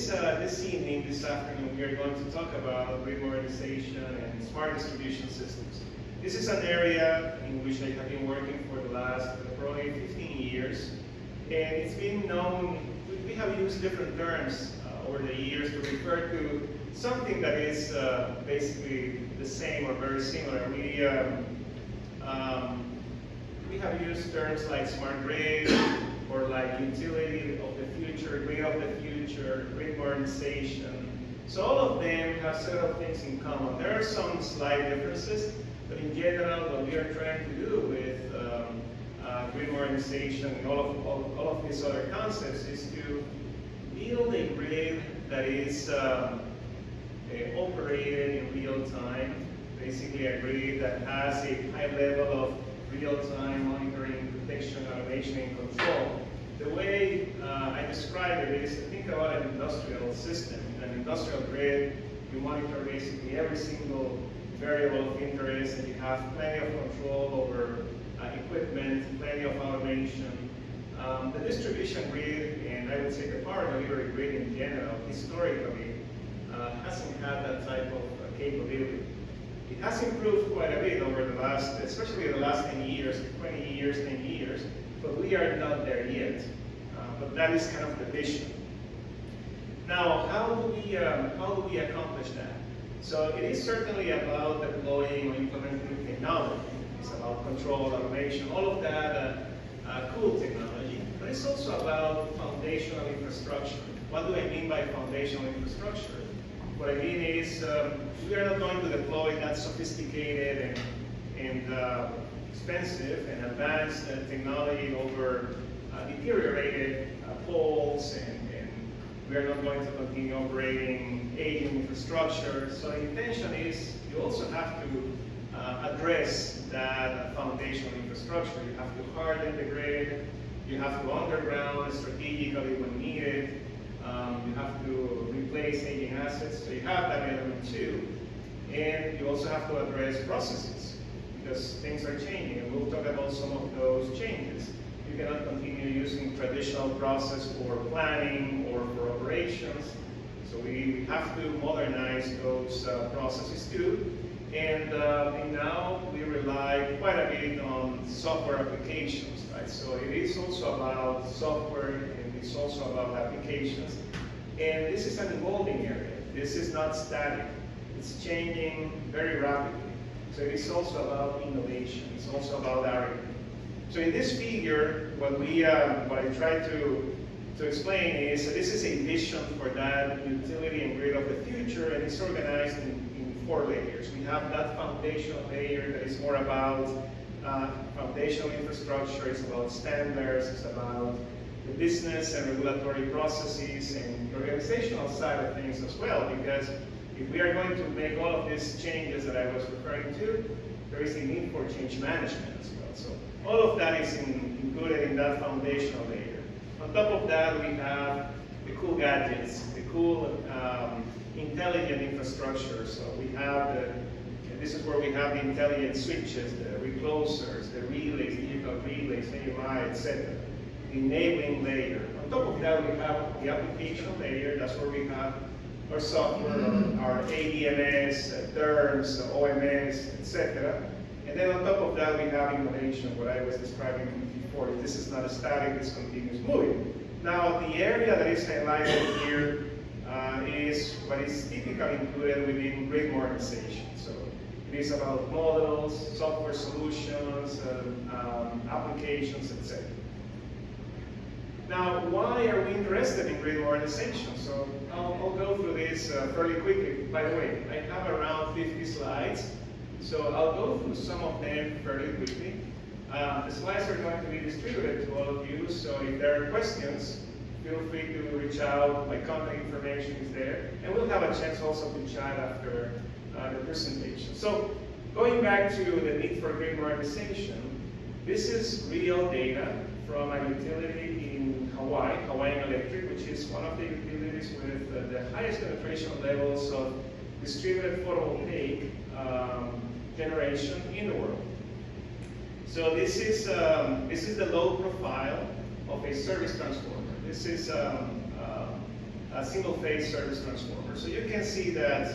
this evening, this afternoon, we are going to talk about grid modernization and smart distribution systems. This is an area in which I have been working for the last probably 15 years, and it's been known, we have used different terms over the years to refer to something that is basically the same or very similar. We have used terms like smart grid, or like utility of the future, grid of the future, grid modernization. So all of them have several things in common. There are some slight differences, but in general, what we are trying to do with grid modernization and all of these other concepts is to build a grid that is operated in real time, basically a grid that has a high level of real-time monitoring, protection, automation, and control. The way I describe it is to think about an industrial system. In an industrial grid, you monitor basically every single variable of interest, and you have plenty of control over equipment, plenty of automation. The distribution grid, and I would say the power delivery grid in general, historically, hasn't had that type of capability. It has improved quite a bit over the last, especially the last 10 years, 20 years, 10 years, but we are not there yet. But that is kind of the vision. Now, how do we accomplish that? So it is certainly about deploying or implementing technology. It's about control, automation, all of that cool technology. But it's also about foundational infrastructure. What do I mean by foundational infrastructure? What I mean is we are not going to deploy that sophisticated and expensive and advanced technology over deteriorated poles, and we are not going to continue operating aging infrastructure. So the intention is you also have to address that foundational infrastructure. You have to harden the grid, you have to underground strategically when needed, you have to replace aging assets, so you have that element too. And you also have to address processes, because things are changing, and we'll talk about some of those changes. You cannot continue using traditional process for planning or for operations, so we have to modernize those processes too. And now we rely quite a bit on software applications, right? So it is also about software, and it's also about applications. And this is an evolving area. This is not static. It's changing very rapidly. So it is also about innovation. It's also about R&D. So in this figure, what I try to explain is that this is a vision for that utility and grid of the future, and it's organized in 4 layers. We have that foundational layer that is more about foundational infrastructure. It's about standards. It's about the business and regulatory processes and the organizational side of things as well, because if we are going to make all of these changes that I was referring to, there is a need for change management as well. So all of that is included in that foundational layer. On top of that, we have the cool gadgets, the cool intelligent infrastructure. So we have this is where we have the intelligent switches, the reclosers, the relays, digital relays, AMI, etc. The enabling layer. On top of that, we have the application layer. That's where we have our software, our ADMS, terms, OMS, etc. And then on top of that, we have innovation, what I was describing before. This is not a static, it's continuous moving. Now, the area that is highlighted here is what is typically included within grid modernization. So it is about models, software solutions, applications, etc. Now, why are we interested in grid modernization? So I'll go through this fairly quickly. By the way, I have around 50 slides, so I'll go through some of them fairly quickly. The slides are going to be distributed to all of you, so if there are questions, feel free to reach out. My contact information is there, and we'll have a chance also to chat after the presentation. So going back to the need for grid modernization, this is real data from a utility in Hawaii, Hawaiian Electric, which is one of the utilities with the highest penetration levels of distributed photovoltaic generation in the world. So this is the load profile of a service transformer. This is a single-phase service transformer. So you can see that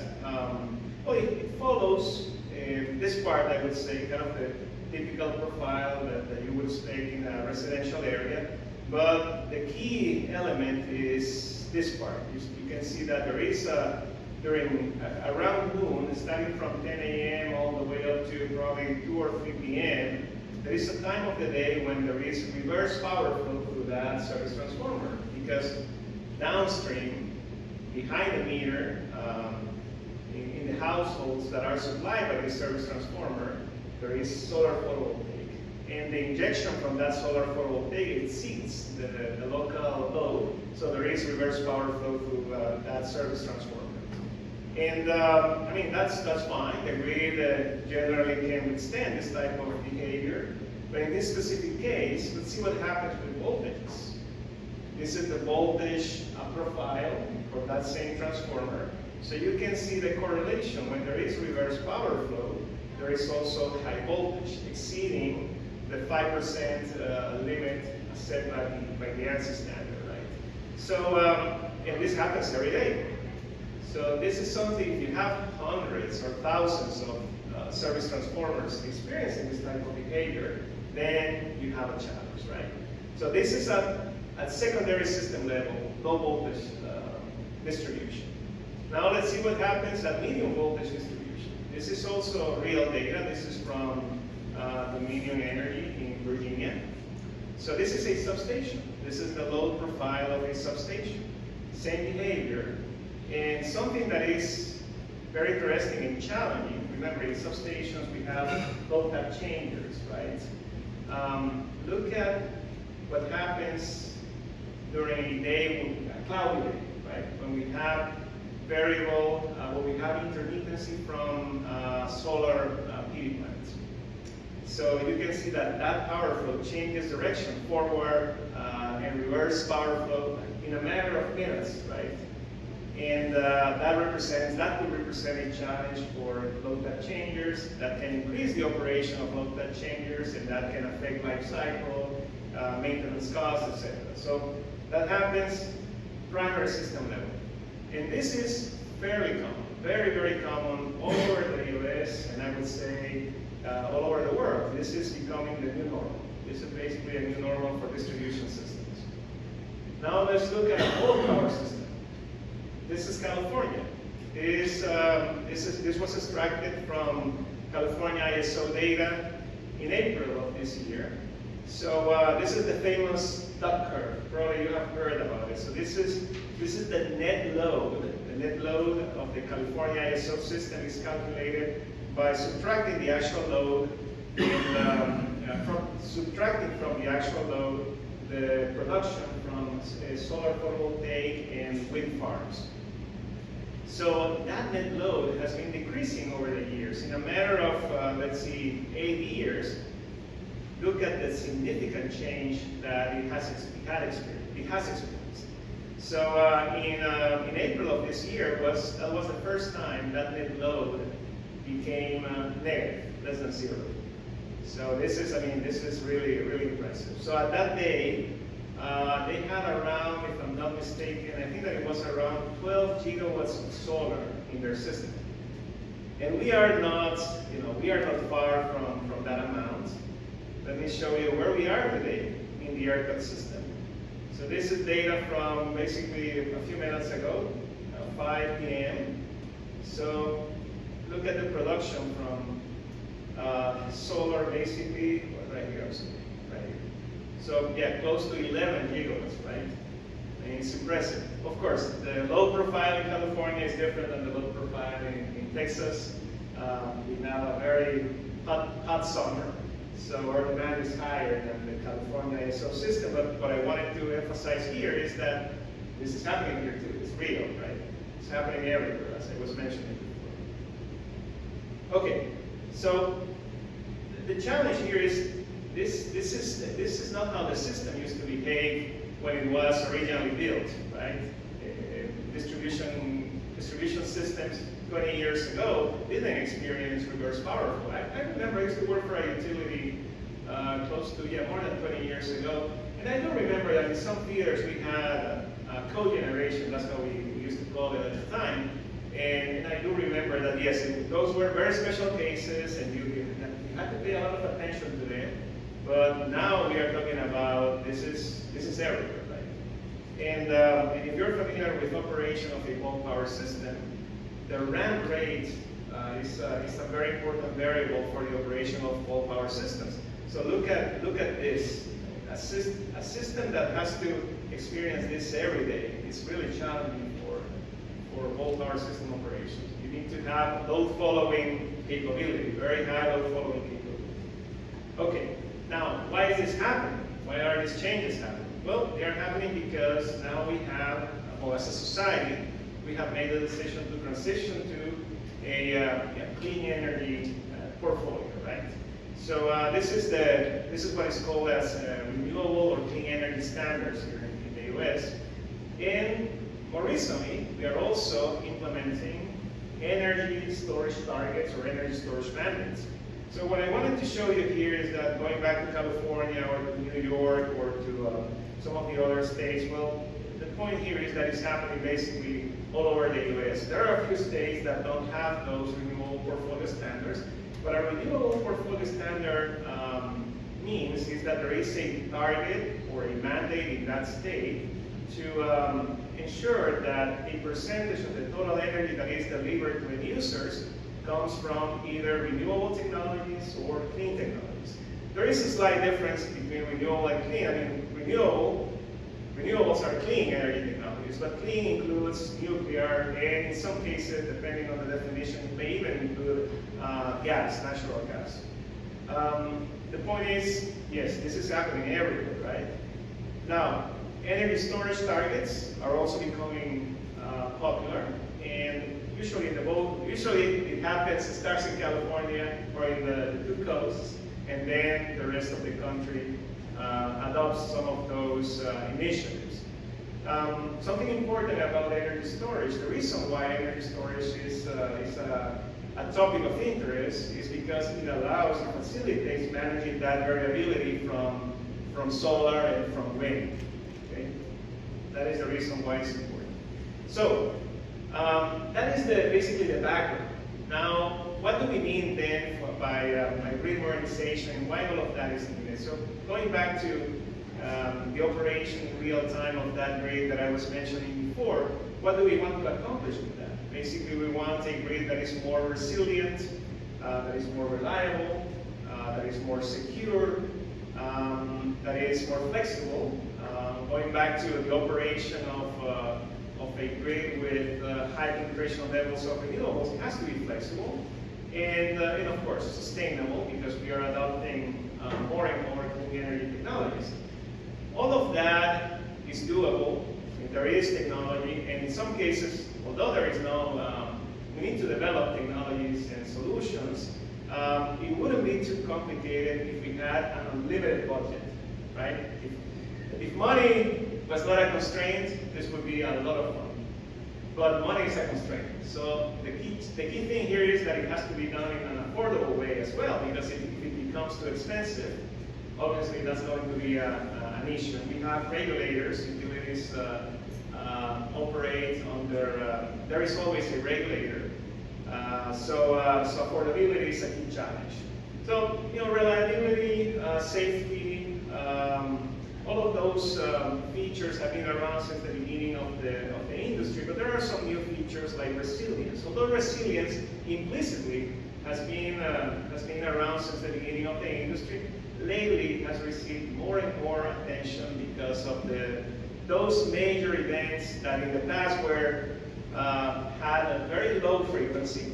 well, it follows this part, I would say, kind of the typical profile that you would expect in a residential area. But the key element is this part. You can see that there is around noon, starting from 10 a.m. all the way up to probably 2 or 3 p.m., there is a time of the day when there is reverse power flow through that service transformer, because downstream, behind the meter, in the households that are supplied by this service transformer, there is solar photovoltaic. And the injection from that solar photovoltaic exceeds the local load, so there is reverse power flow through that service transformer. And I mean, that's fine. The grid generally can withstand this type of behavior. But in this specific case, let's see what happens with voltages. This is the voltage profile for that same transformer. So you can see the correlation. When there is reverse power flow, there is also high voltage exceeding the 5% limit set by the ANSI standard, right? So, and this happens every day. So this is something, if you have hundreds or thousands of service transformers experiencing this type of behavior, then you have a challenge, right? So this is at secondary system level, low voltage distribution. Now let's see what happens at medium voltage distribution. This is also real data. This is from Dominion Energy in Virginia. So this is a substation. This is the load profile of a substation. Same behavior. And something that is very interesting and challenging, remember in substations we have load tap changers, right? Look at what happens during a day, a cloudy day, right? When we have variable, when we have intermittency from solar PV plants. So you can see that that power flow changes direction, forward and reverse power flow in a matter of minutes, right? And that would represent a challenge for load tap changers. That can increase the operation of load tap changers, and that can affect life cycle, maintenance costs, etc. So that happens primary system level. And this is fairly common, very, very common all over the US, and I would say all over the world. This is becoming the new normal. This is basically a new normal for distribution systems. Now let's look at a whole power system. This is California. This was extracted from California ISO data in April of this year. So this is the famous duck curve. Probably you have heard about it. So this is the net load. The net load of the California ISO system is calculated by subtracting the actual load and subtracting from the actual load the production from solar photovoltaic and wind farms. So that net load has been decreasing over the years. In a matter of, let's see, 8 years, look at the significant change that it has experienced. So in April of this year, that was the first time that net load became negative, less than zero. So this is really, really impressive. So at that day, they had around, if I'm not mistaken, I think that it was around 12 gigawatts of solar in their system. And we are not far from that amount. Let me show you where we are today in the ERCOT system. So this is data from basically a few minutes ago, 5 p.m. So look at the production from solar, basically, right here. Right here. So yeah, close to 11 gigawatts, right? And it's impressive. Of course, the load profile in California is different than the load profile in Texas. We have a very hot summer, so our demand is higher than the California ISO system. But what I wanted to emphasize here is that this is happening here too. It's real, right? It's happening everywhere, as I was mentioning before. Okay, so the challenge here is this is not how the system used to behave when it was originally built, right? Distribution systems 20 years ago didn't experience reverse power flow. I remember I used to work for a utility close to, more than 20 years ago. And I do remember that in some theaters we had cogeneration. That's how we used to call it at the time. And I do remember that, yes, those were very special cases, and you had to pay a lot of attention to them. But now we are talking about this is everywhere, right? And if you're familiar with operation of a bulk power system, the ramp rate is a very important variable for the operation of bulk power systems. So look at this. A system that has to experience this every day is really challenging for bulk power system operations. You need to have load following capability, very high load following capability. Okay, now why is this happening? Why are these changes happening? Well, they are happening because now we have, well, as a society, we have made the decision to transition to a clean energy portfolio, right? So this is what is called as renewable or clean energy standards here in the US. And more recently, we are also implementing energy storage targets or energy storage mandates. So what I wanted to show you here is that going back to California or to New York or to some of the other states, well, the point here is that it's happening basically all over the US. There are a few states that don't have those renewable portfolio standards, but a renewable portfolio standard means is that there is a target or a mandate in that state to ensure that a percentage of the total energy that is delivered to end users comes from either renewable technologies or clean technologies. There is a slight difference between renewable and clean. I mean, renewables are clean energy technologies, but clean includes nuclear, and in some cases, depending on the definition, it may even include gas, natural gas. The point is, yes, this is happening everywhere, right? Now, energy storage targets are also becoming popular, and usually it happens, it starts in California or in the two coasts, and then the rest of the country adopts some of those initiatives. Something important about energy storage, the reason why energy storage is a topic of interest is because it allows and facilitates managing that variability from solar and from wind. Okay? That is the reason why it's important. So, that is basically the background. Now, what do we mean then by grid modernization, and why all of that is needed? So, going back to the operation in real time of that grid that I was mentioning before, what do we want to accomplish with that? Basically, we want a grid that is more resilient, that is more reliable, that is more secure, that is more flexible. Going back to the operation of a grid with high penetration levels of renewables, it has to be flexible and of course sustainable, because we are adopting more and more clean energy technologies. All of that is doable. There is technology, and in some cases, although there is no, we need to develop technologies and solutions. It wouldn't be too complicated if we had an unlimited budget, right? If money was not a constraint, this would be a lot of fun. But money is a constraint. So the key thing here is that it has to be done in an affordable way as well, because if it becomes too expensive, obviously that's going to be an issue. We have regulators, utilities operate under, there is always a regulator. So affordability is a key challenge. So, reliability, safety, all of those features have been around since the beginning of the industry, but there are some new features like resilience. Although resilience implicitly has been around since the beginning of the industry, lately it has received more and more attention because of those major events that in the past had a very low frequency.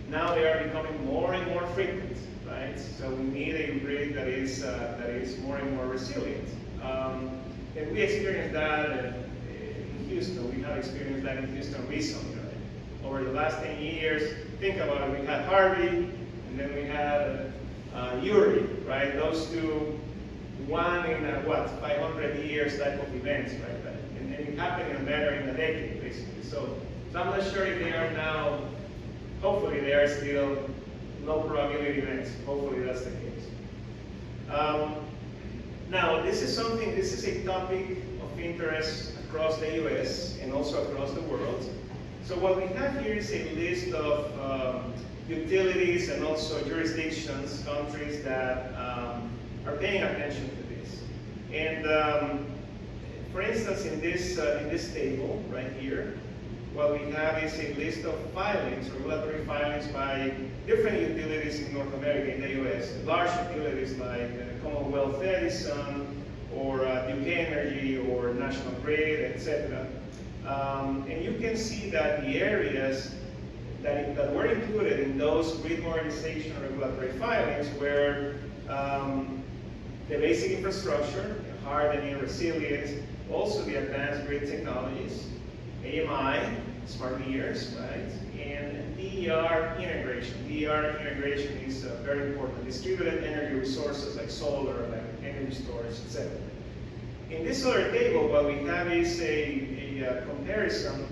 Now they are becoming more and more frequent, right? So we need a grid that is more and more resilient. And we experienced that in Houston. We have experienced that in Houston recently, right? Over the last 10 years, think about it, we had Harvey, and then we had Uri, right? Those two, one in 500 years type of events, right? And it happened in a matter in a decade, basically. So I'm not sure if they are now, hopefully they are still low probability events. Hopefully that's the case. Now, this is a topic of interest across the US and also across the world. So what we have here is a list of utilities and also jurisdictions, countries that are paying attention to this. And for instance, in this table right here, what we have is a list of filings, regulatory filings by different utilities in North America, in the US. Large utilities like Commonwealth Edison, or Duke Energy, or National Grid, etc. And you can see that the areas that were included in those grid modernization regulatory filings were the basic infrastructure, hardening, resilience, also the advanced grid technologies, AMI, smart meters, right? And DER integration. DER integration is very important. Distributed energy resources like solar, like energy storage, etc. In this other table, what we have is a comparison.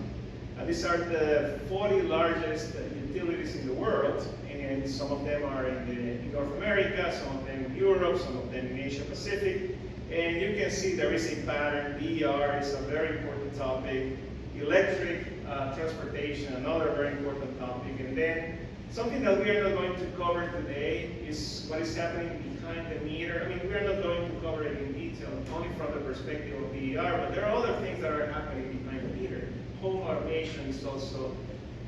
These are the 40 largest utilities in the world, and some of them are in North America, some of them in Europe, some of them in Asia Pacific. And you can see there is a pattern. DER is a very important topic. Electric transportation, another very important topic. And then something that we are not going to cover today is what is happening behind the meter. I mean, we are not going to cover it in detail, only from the perspective of DER, but there are other things that are happening behind the meter. Home automation is also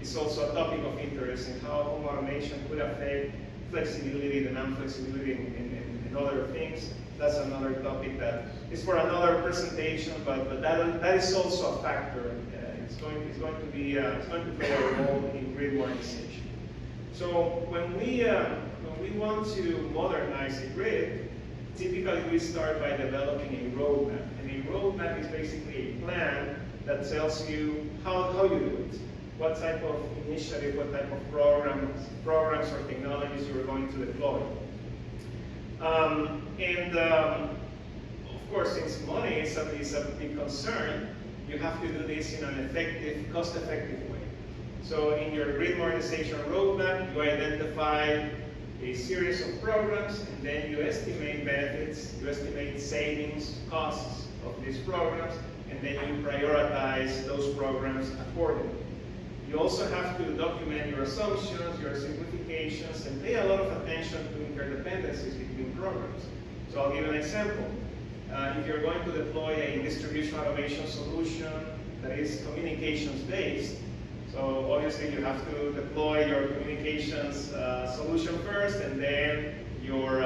a topic of interest, and how home automation could affect flexibility, the non-flexibility, and other things. That's another topic that is for another presentation, but that is also a factor. It's going to play a role in grid modernization. So when we want to modernize a grid, typically we start by developing a roadmap, and a roadmap is basically a plan that tells you how you do it, what type of initiative, what type of programs or technologies you are going to deploy. Of course, since money is a big concern, you have to do this in an effective, cost-effective way. So in your grid modernization roadmap, you identify a series of programs, and then you estimate benefits, you estimate savings, costs of these programs, and then you prioritize those programs accordingly. You also have to document your assumptions, your simplifications, and pay a lot of attention to interdependencies between programs. So I'll give you an example. If you're going to deploy a distribution automation solution that is communications-based, so obviously you have to deploy your communications solution first, and then your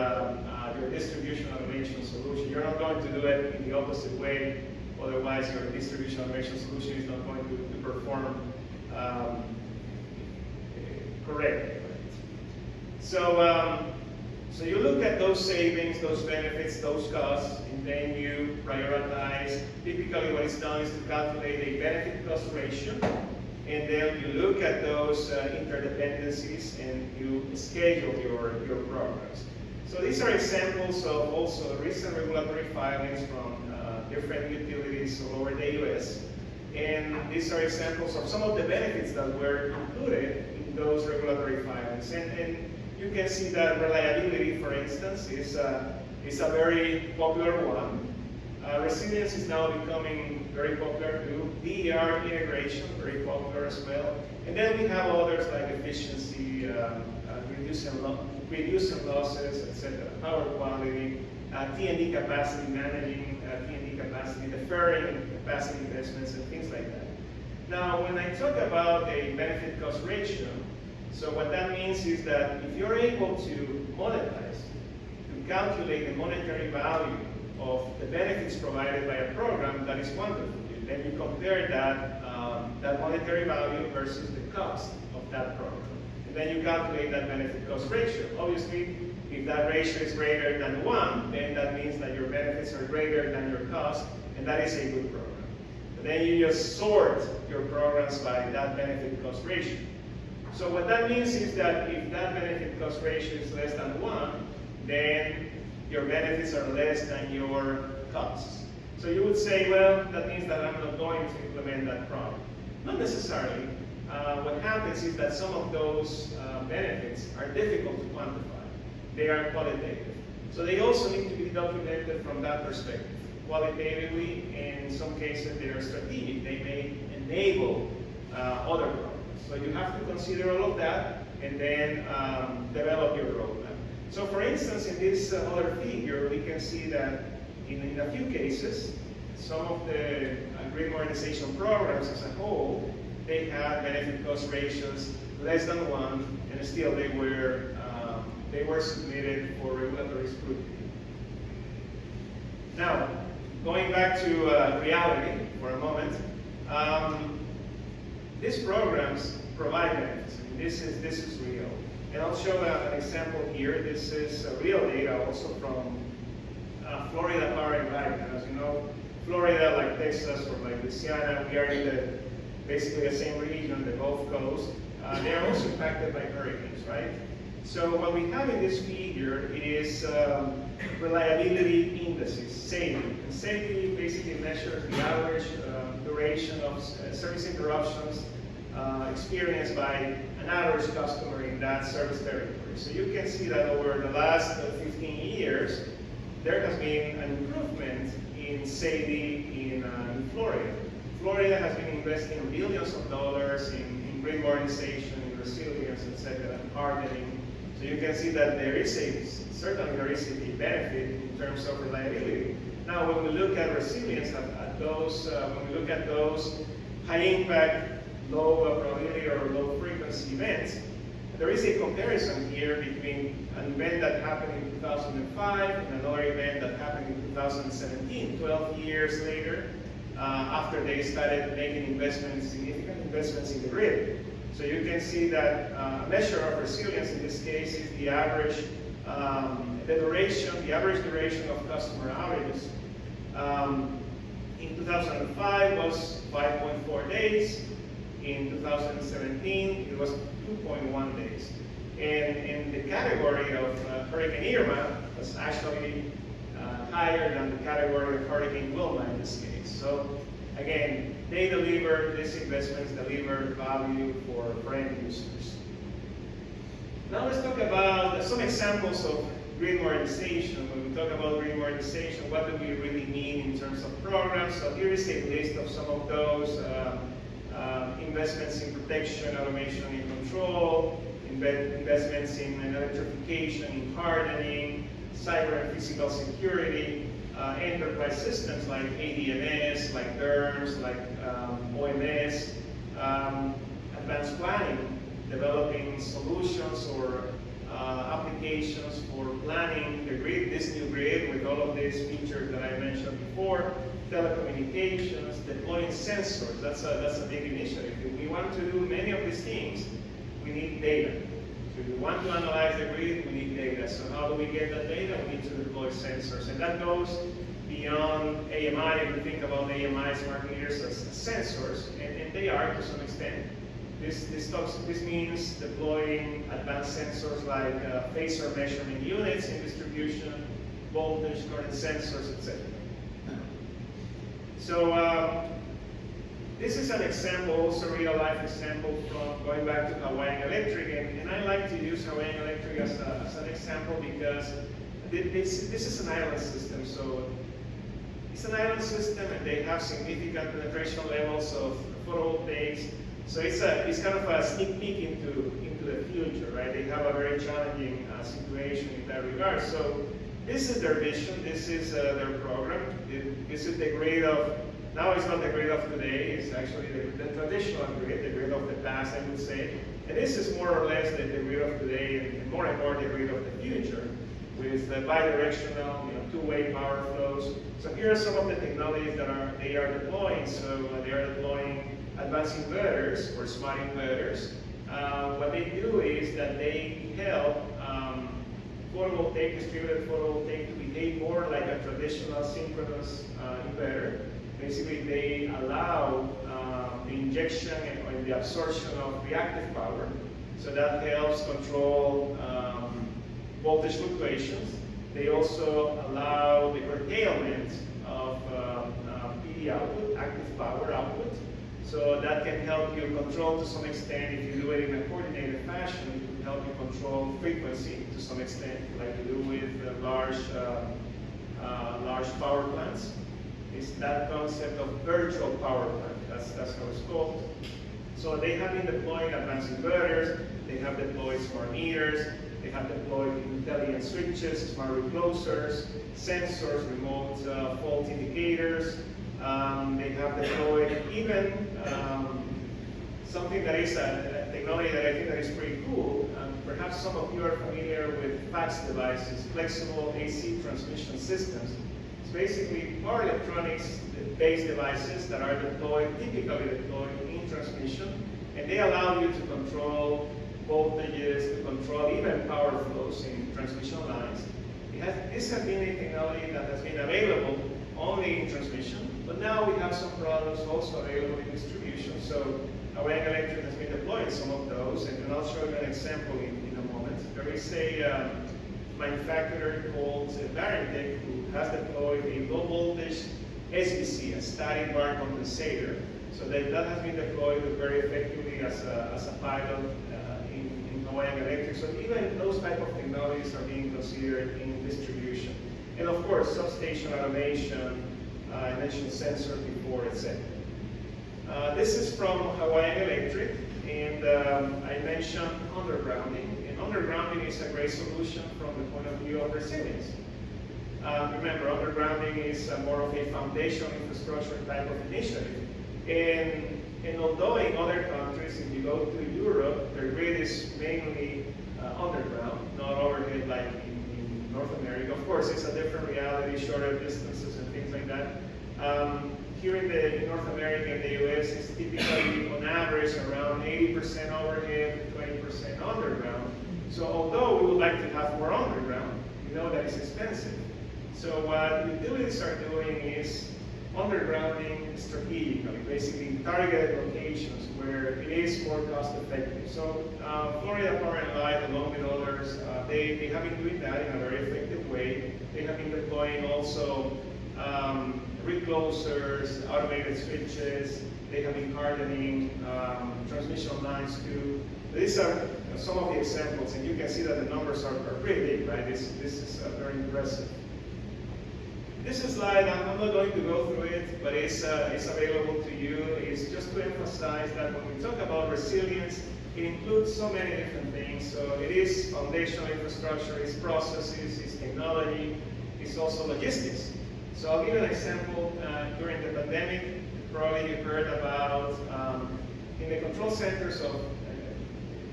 distribution automation solution. You're not going to do it in the opposite way, otherwise your distribution automation solution is not going to perform correctly. So you look at those savings, those benefits, those costs, and then you prioritize. Typically what is done is to calculate a benefit-cost ratio, and then you look at those interdependencies and you schedule your programs. So these are examples of also recent regulatory filings from different utilities all over the US. And these are examples of some of the benefits that were included in those regulatory filings. And you can see that reliability, for instance, is a very popular one. Resilience is now becoming very popular too. DER integration, very popular as well. And then we have others like efficiency, reducing losses, etc. Power quality, T&D capacity, managing T&D capacity, deferring capacity investments, and things like that. Now, when I talk about a benefit-cost ratio, so what that means is that if you're able to monetize, to calculate the monetary value of the benefits provided by a program, that is wonderful. Then you compare that monetary value versus the cost of that program. And then you calculate that benefit-cost ratio. Obviously, if that ratio is greater than 1, then that means that your benefits are greater than your cost, and that is a good program. But then you just sort your programs by that benefit-cost ratio. So what that means is that if that benefit-cost ratio is less than 1, then your benefits are less than your costs. So you would say, well, that means that I'm not going to implement that product. Not necessarily. What happens is that some of those benefits are difficult to quantify. They are qualitative. So they also need to be documented from that perspective. qualitatively, and in some cases they are strategic. They may enable other programs. So you have to consider all of that and then develop your roadmap. So for instance, in this other figure, we can see that in a few cases, some of the grid modernization programs as a whole, they had benefit cost ratios less than 1, and still they were submitted for regulatory scrutiny. Now, going back to reality for a moment, these programs provide benefits. I mean, this is real. And I'll show an example here. This is real data also from Florida Power and Light. And as you know, Florida, like Texas or like Louisiana, we are in basically the same region, the Gulf Coast. They are also impacted by hurricanes, right? So what we have in this figure is reliability indices, SAIDI. And SAIDI basically measures the average duration of service interruptions experienced by an average customer in that service territory. So you can see that over the last 15 years, there has been an improvement in SAIDI in Florida. Florida has been investing billions of dollars in grid modernization, in resilience, etc., and hardening. So you can see that certainly there is a benefit in terms of reliability. Now, when we look at resilience, when we look at those high impact, low probability or low frequency events, there is a comparison here between an event that happened in 2005 and another event that happened in 2017, 12 years later, after they started making significant investments in the grid. So you can see that a measure of resilience in this case is the average, the average duration of customer outages. In 2005 was 5.4 days. In 2017, it was 2.1 days. And in the category of Hurricane Irma was actually higher than the category of Hurricane Wilma in this case. So again, these investments deliver value for end users. Now let's talk about some examples of grid modernization. When we talk about grid modernization, what do we really mean in terms of programs? So here is a list of some of those investments in protection, automation, and control, investments in electrification, in hardening, cyber and physical security, enterprise systems like ADMS, like DERMS, like OMS, advanced planning, developing solutions or applications for planning the grid, this new grid with all of these features that I mentioned before, telecommunications, deploying sensors. That's a big initiative. If we want to do many of these things, we need data. So if we want to analyze the grid, we need data. So how do we get that data? We need to deploy sensors. And that goes beyond AMI. If we think about AMI smart meters as sensors, and they are to some extent. This means deploying advanced sensors like phasor measurement units in distribution, voltage, current sensors, etc. So this is an example, also real-life example from going back to Hawaiian Electric, and I like to use Hawaiian Electric as an example because this is an island system. So it's an island system, and they have significant penetration levels of photovoltaics. So it's kind of a sneak peek into the future, right? They have a very challenging situation in that regard. So this is their vision. This is their program. This is the grid of, now it's not the grid of today. It's actually the traditional grid, the grid of the past, I would say. And this is more or less the grid of today, and more the grid of the future, with bidirectional, two-way power flows. So here are some of the technologies that they are deploying. So they are deploying advanced inverters or smart inverters. What they do is that they help distributed photovoltaic to behave more like a traditional synchronous inverter. Basically, they allow the injection and the absorption of reactive power. So that helps control voltage fluctuations. They also allow the curtailment of PD output, active power output. So that can help you control to some extent, if you do it in a coordinated fashion, it can help you control frequency to some extent, like you do with large power plants. It's that concept of virtual power plant. That's how it's called. So they have been deploying advanced inverters, they have deployed smart meters, they have deployed intelligent switches, smart reclosers, sensors, remote fault indicators. They have deployed even something that is a technology that I think that is pretty cool. Perhaps some of you are familiar with PES devices, flexible AC transmission systems. It's basically power electronics-based devices that are typically deployed in transmission, and they allow you to control voltages, to control even power flows in transmission lines. This has been a technology that has been available only in transmission, but now we have some products also available in distribution. So Hawaiian Electric has been deploying some of those, and I'll show you an example in a moment. There is a manufacturer called Barentech who has deployed a low voltage SBC, a static bar compensator. So that has been deployed very effectively as a pilot in Hawaiian Electric. So even those type of technologies are being considered in distribution. And of course, substation automation, I mentioned sensor before, etc. This is from Hawaiian Electric, and I mentioned undergrounding. And undergrounding is a great solution from the point of view of resilience. Remember, undergrounding is more of a foundational infrastructure type of initiative. And although in other countries, if you go to Europe, the grid is mainly underground, not overhead like in North America. Of course, it's a different reality, shorter distances and things like that. Here in North America and the US, it's typically on average around 80% overhead, 20% underground. So although we would like to have more underground, we know that it's expensive. So what utilities are doing is undergrounding strategically, basically in targeted locations where it is more cost effective. So Florida Power and Light, along with others, they have been doing that in a very effective way. They have been deploying also reclosers, automated switches. They have been hardening transmission lines too. These are some of the examples, and you can see that the numbers are pretty big, right? This is very impressive. This slide, I'm not going to go through it, but it's available to you. It's just to emphasize that when we talk about resilience, it includes so many different things. So it is foundational infrastructure, it's processes, it's technology, it's also logistics. So I'll give you an example. During the pandemic, probably you heard about in the control centers of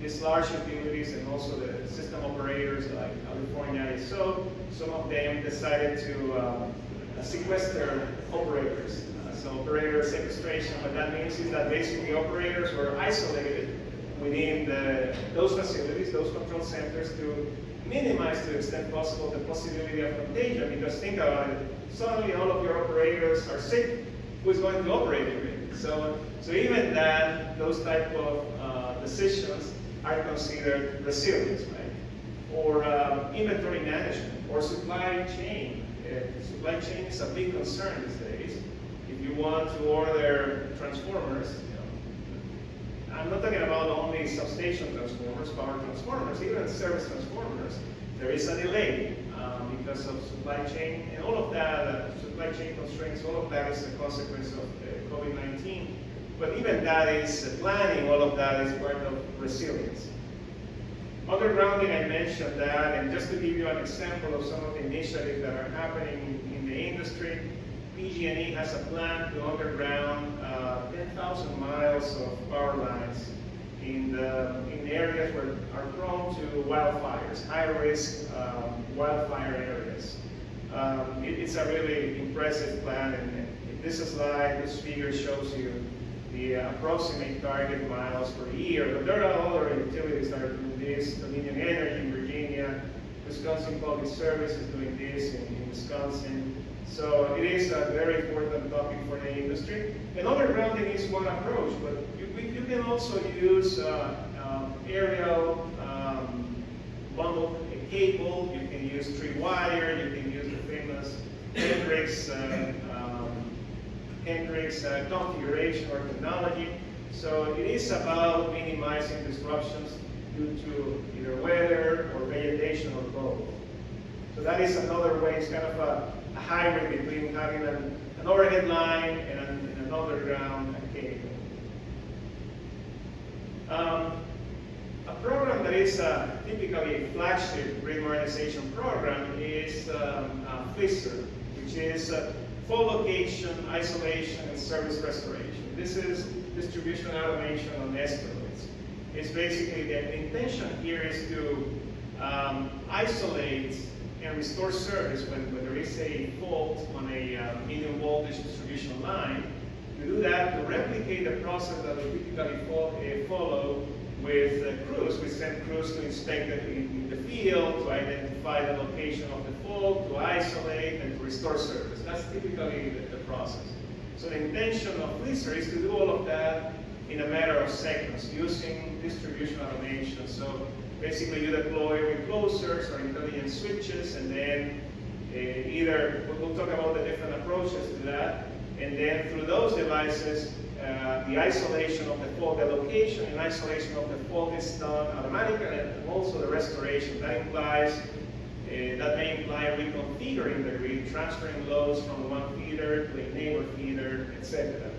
these large utilities and also the system operators like California ISO, some of them decided to sequester operators. So operator sequestration, what that means is that basically operators were isolated within those facilities, those control centers, to minimize to the extent possible the possibility of contagion. Because think about it, suddenly all of your operators are sick, who's going to operate your grid? So even that, those type of decisions are considered resilience, right? Or inventory management, or supply chain. Supply chain is a big concern these days. If you want to order transformers, I'm not talking about only substation transformers, power transformers, even service transformers, there is a delay because of supply chain, and all of that, supply chain constraints, all of that is a consequence of COVID-19. But even that is planning, all of that is part of resilience. Undergrounding, I mentioned that, and just to give you an example of some of the initiatives that are happening in the industry, PG&E has a plan to underground 10,000 miles of power lines in areas where are prone to wildfires, high-risk wildfire areas. It's a really impressive plan, and in this slide, this figure shows you the approximate target miles per year. But there are other utilities that are doing this. Dominion Energy in Virginia, Wisconsin Public Service is doing this in Wisconsin. So it is a very important topic for the industry. And undergrounding is one approach, but you can also use aerial bundled cable. You can use tree wire. You can use the famous Hendrix configuration or technology. So it is about minimizing disruptions due to either weather or vegetation or both. So that is another way. It's kind of a hybrid between having an overhead line and an underground cable. A program that is typically a flagship grid modernization program is FLISR, which is full location, isolation, and service restoration. This is distribution automation on steroids. It's basically the intention here is to isolate and restore service when there is a fault on a medium voltage distribution line. To do that, to replicate the process that we typically follow with crews. We send crews to inspect it in the field, to identify the location of the fault, to isolate, and to restore service. That's typically the process. So the intention of FLISR is to do all of that in a matter of seconds using distribution automation. So basically you deploy reclosers or intelligent switches, and then either, we'll talk about the different approaches to that, and then through those devices, the isolation of the fault, the location and isolation of the fault is done automatically, and also the restoration. That implies, that may imply reconfiguring the grid, transferring loads from one feeder to a neighbor feeder, etc.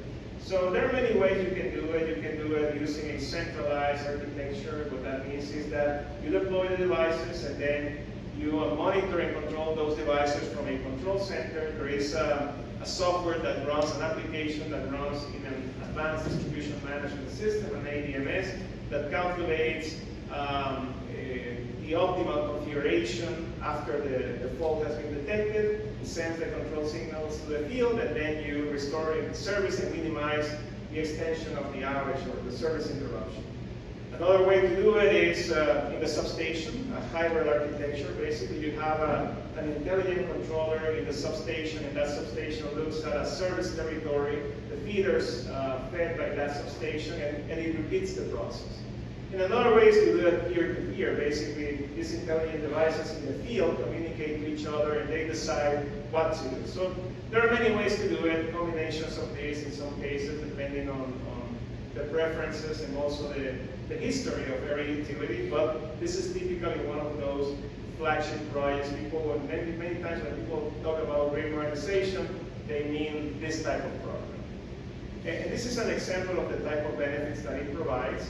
So there are many ways you can do it. You can do it using a centralized architecture. What that means is that you deploy the devices and then you monitor and control those devices from a control center. There is a software that runs, an application that runs in an advanced distribution management system, an ADMS, that calculates the optimal configuration after the fault has been detected. It sends the control signals to the field, and then you restore service and minimize the extension of the outage or the service interruption. Another way to do it is in the substation, a hybrid architecture. Basically, you have an intelligent controller in the substation, and that substation looks at a service territory, the feeders fed by that substation, and it repeats the process. And another way is to do it peer-to-peer. Basically, these intelligent devices in the field communicate to each other, and they decide what to do. So there are many ways to do it, combinations of these in some cases, depending on the preferences and also the history of every utility. But this is typically one of those flagship projects. People, many times when people talk about grid modernization, they mean this type of program. And this is an example of the type of benefits that it provides.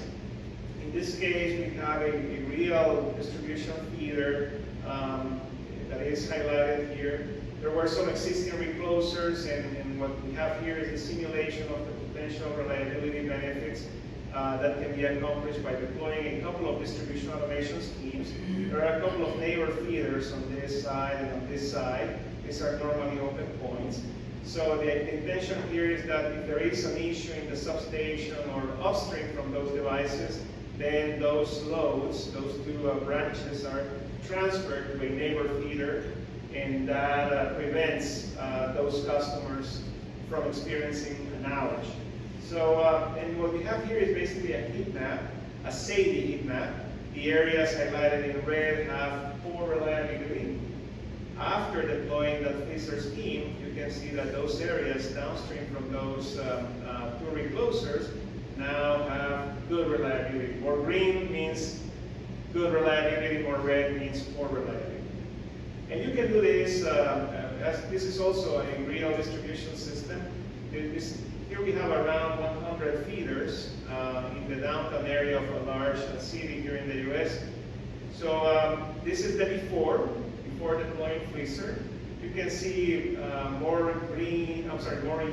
In this case, we have a real distribution feeder that is highlighted here. There were some existing reclosers, and what we have here is a simulation of the potential reliability benefits that can be accomplished by deploying a couple of distribution automation schemes. There are a couple of neighbor feeders on this side and on this side. These are normally open points. So the intention here is that if there is an issue in the substation or upstream from those devices, then those loads, those two branches, are transferred to a neighbor feeder, and that prevents those customers from experiencing an outage. So, and what we have here is basically a heat map, a SAIDI heat map. The areas highlighted in red have poor reliability. After deploying that FLISR scheme, you can see that those areas downstream from those two reclosers now have good reliability. More green means good reliability, more red means poor reliability. And you can do this, as this is also a real distribution system. Here we have around 100 feeders in the downtown area of a large city here in the US. So this is the before deploying FLISR. You can see more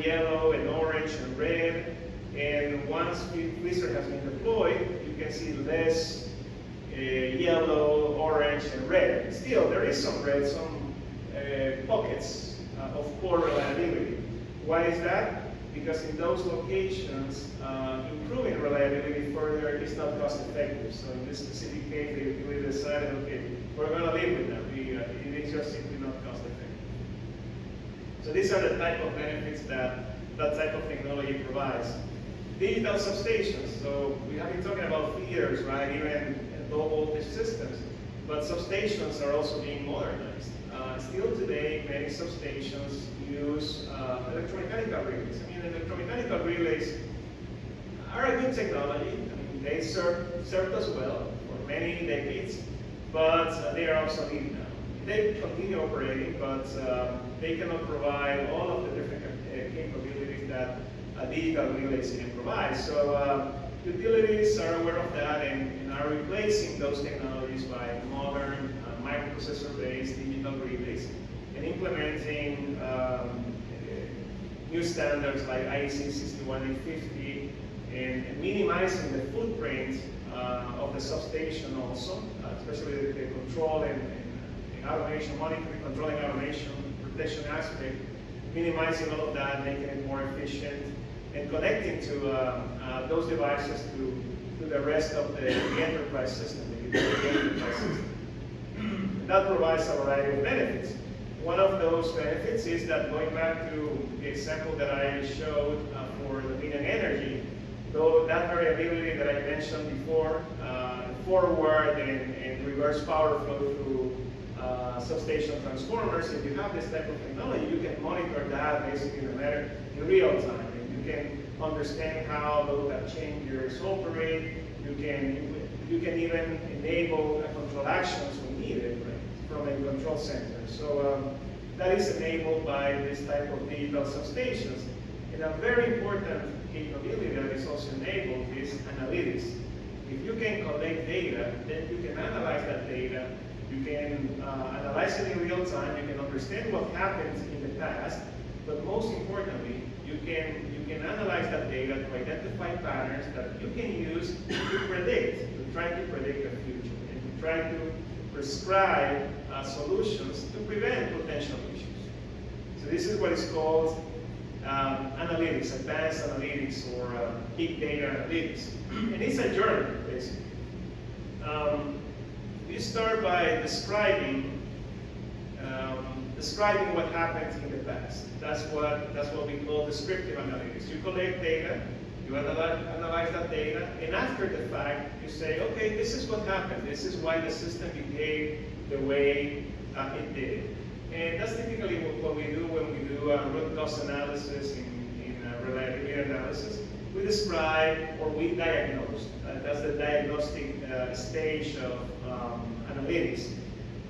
yellow and orange and red. And once FLISR has been deployed, you can see less yellow, orange, and red. Still, there is some red, some pockets of poor reliability. Why is that? Because in those locations, improving reliability further is not cost effective. So in this specific case, the utility decided, okay, we're going to live with that. It is just simply not cost effective. So these are the type of benefits that that type of technology provides. Digital substations. So we have been talking about feeders, right? Even low voltage systems. But substations are also being modernized. Still today, many substations use electromechanical relays. I mean, electromechanical relays are a good technology. I mean, they served us well for many decades, but they are obsolete now. They continue operating, but they cannot provide all of the different capabilities that a digital relay system provides. So utilities are aware of that and are replacing those technologies by modern microprocessor-based digital relays and implementing new standards like IEEE 61850 and minimizing the footprint of the substation also, especially the control and automation, monitoring, controlling automation, protection aspect, minimizing all of that, making it more efficient, and connecting to those devices to the rest of the enterprise system, the enterprise system. That provides a variety of benefits. One of those benefits is that going back to the example that I showed for the wind and energy, though that variability that I mentioned before, forward and reverse power flow through substation transformers, if you have this type of technology, you can monitor that basically in real time. And you can understand how those changers operate. You can even enable control actions when needed, right, from a control center. So that is enabled by this type of digital substations. And a very important capability that is also enabled is analytics. If you can collect data, then you can analyze that data. You can analyze it in real time. You can understand what happened in the past. But most importantly, you can analyze that data to identify patterns that you can use to predict, to try to predict the future, and to try to prescribe solutions to prevent potential issues. So this is what is called analytics, advanced analytics, or big data analytics. And it's a journey, basically. We start by describing what happened in the past. That's what we call descriptive analytics. You collect data, you analyze that data, and after the fact, you say, okay, this is what happened. This is why the system behaved the way it did. And that's typically what we do when we do root cause analysis in reliability analysis. We describe or we diagnose. That's the diagnostic stage of analytics.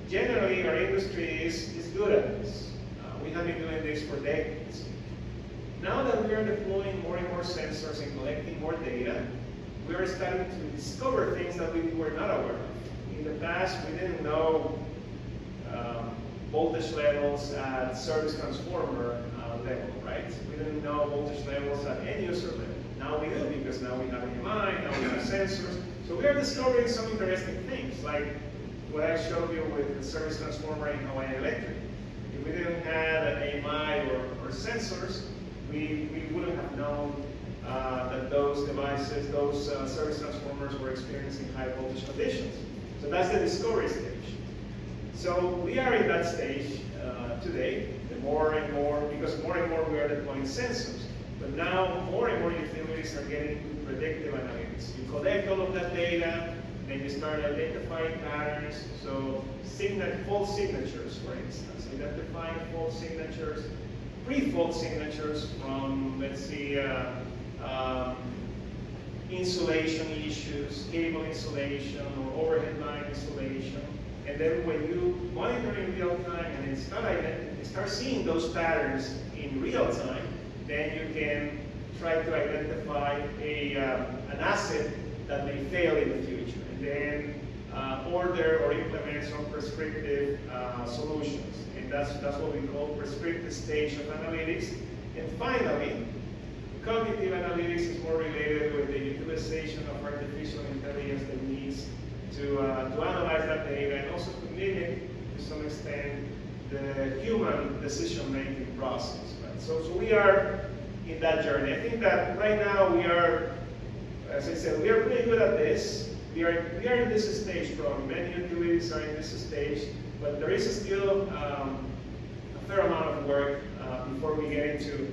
Generally, our industry is good at this. We have been doing this for decades. Now that we are deploying more and more sensors and collecting more data, we are starting to discover things that we were not aware of. In the past, we didn't know voltage levels at service transformer level, right? We didn't know voltage levels at end user level. Now we do, because now we have AMI, now we have sensors. So we are discovering some interesting things, like what I showed you with the service transformer in Hawaii Electric. If we didn't have an AMI or sensors, we wouldn't have known that those devices, those service transformers were experiencing high voltage conditions. So that's the discovery stage. So we are in that stage today, more and more, because more and more we are deploying sensors. But now more and more utilities are getting to predictive analytics. You collect all of that data, then you start identifying patterns. So false signatures, for instance, identifying false signatures, pre-fault signatures from, let's see, insulation issues, cable insulation, or overhead line insulation. And then when you monitor in real time and then start seeing those patterns in real time, then you can try to identify an asset that may fail in the future, and then order or implement some prescriptive solutions. And that's what we call prescriptive stage of analytics. And finally, cognitive analytics is more related with the utilization of artificial intelligence techniques to analyze that data and also to mimic, to some extent, the human decision-making process. Right? So we are in that journey. I think that right now we are, as I said, we are pretty good at this. We are in this stage probably. Many utilities are in this stage, but there is still a fair amount of work before we get into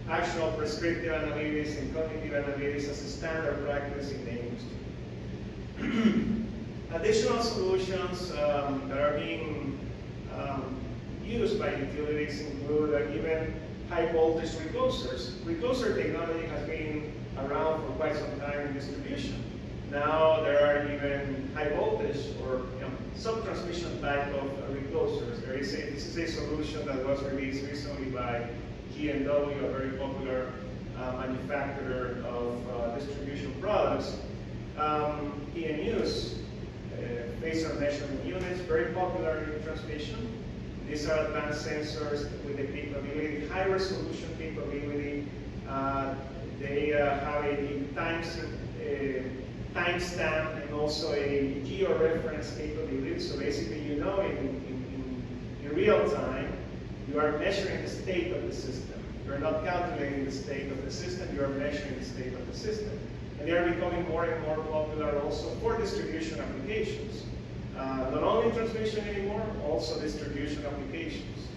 actual prescriptive analytics and cognitive analytics as a standard practice in the industry. Additional solutions that are being used by utilities include even high voltage reclosers. Recloser technology has been around for quite some time in distribution. Now there are even high voltage or sub-transmission type of reclosers. This is a solution that was released recently by G&W, a very popular manufacturer of distribution products. PMUs, phasor measurement units, very popular in transmission. These are advanced sensors with the capability, high resolution capability. They have a timestamp and also a geo-reference capability. So basically, you know in real time, you are measuring the state of the system. You're not calculating the state of the system, you are measuring the state of the system. And they are becoming more and more popular also for distribution applications. Not only transmission anymore, also distribution applications.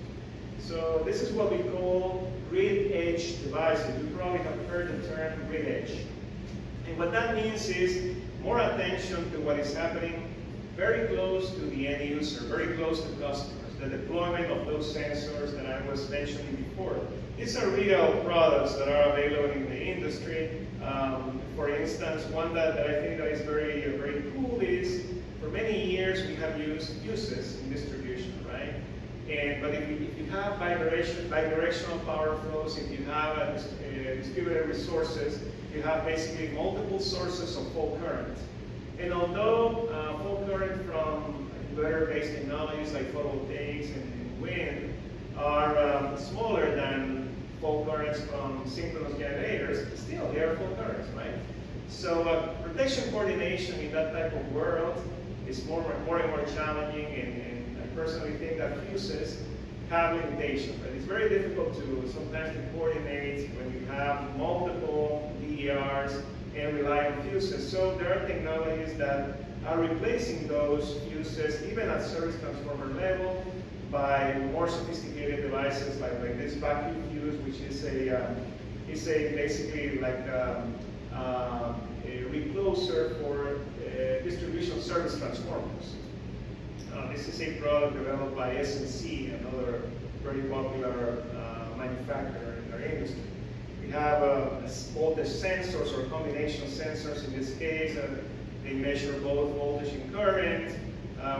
So this is what we call grid edge devices. You probably have heard the term grid edge. And what that means is more attention to what is happening very close to the end user, very close to customers. The deployment of those sensors that I was mentioning before. These are real products that are available in the industry. For instance, one that I think that is very, very cool is, for many years we have used fuses in distribution, right? But if you have bidirectional power flows, if you have distributed resources, you have basically multiple sources of fault current. And although fault current from inverter-based technologies like photovoltaics and wind are smaller than fault currents from synchronous generators, still they are fault currents, right? So protection coordination in that type of world is more and more challenging, and I personally think that fuses have limitations, right? It's very difficult to sometimes to coordinate when you have multiple DERs and rely on fuses. So there are technologies that are replacing those fuses, even at service transformer level, by more sophisticated devices like this vacuum fuse, which is basically like a recloser for distribution service transformers. This is a product developed by SNC, another very popular manufacturer in our industry. We have voltage sensors or combination sensors in this case. They measure both voltage and current.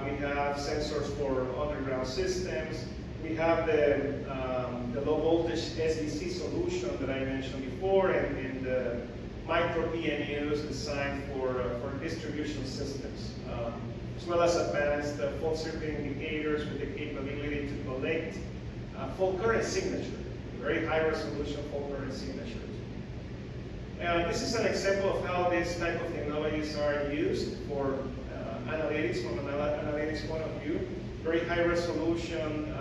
We have sensors for underground systems. We have the low voltage SDC solution that I mentioned before, and the micro PMUs designed for distribution systems, as well as advanced fault circuit indicators with the capability to collect fault current signature, very high resolution fault current signatures. This is an example of how this type of technologies are used for analytics, from an analytics point of view. Very high resolution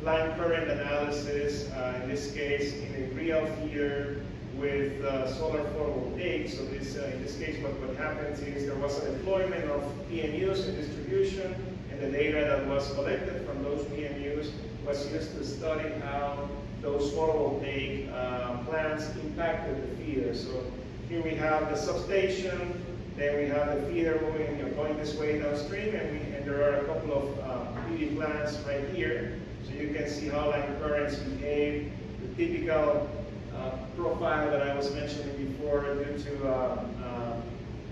line current analysis, in this case in a real feeder with solar photovoltaics. So this, in this case, what happens is there was a deployment of PMUs in distribution, and the data that was collected from those PMUs was used to study how those photovoltaic plants impacted the feeder. So here we have the substation, then we have the feeder moving, going this way downstream, and there are a couple of PV plants right here. So you can see how line currents behave, the typical profile that I was mentioning before due to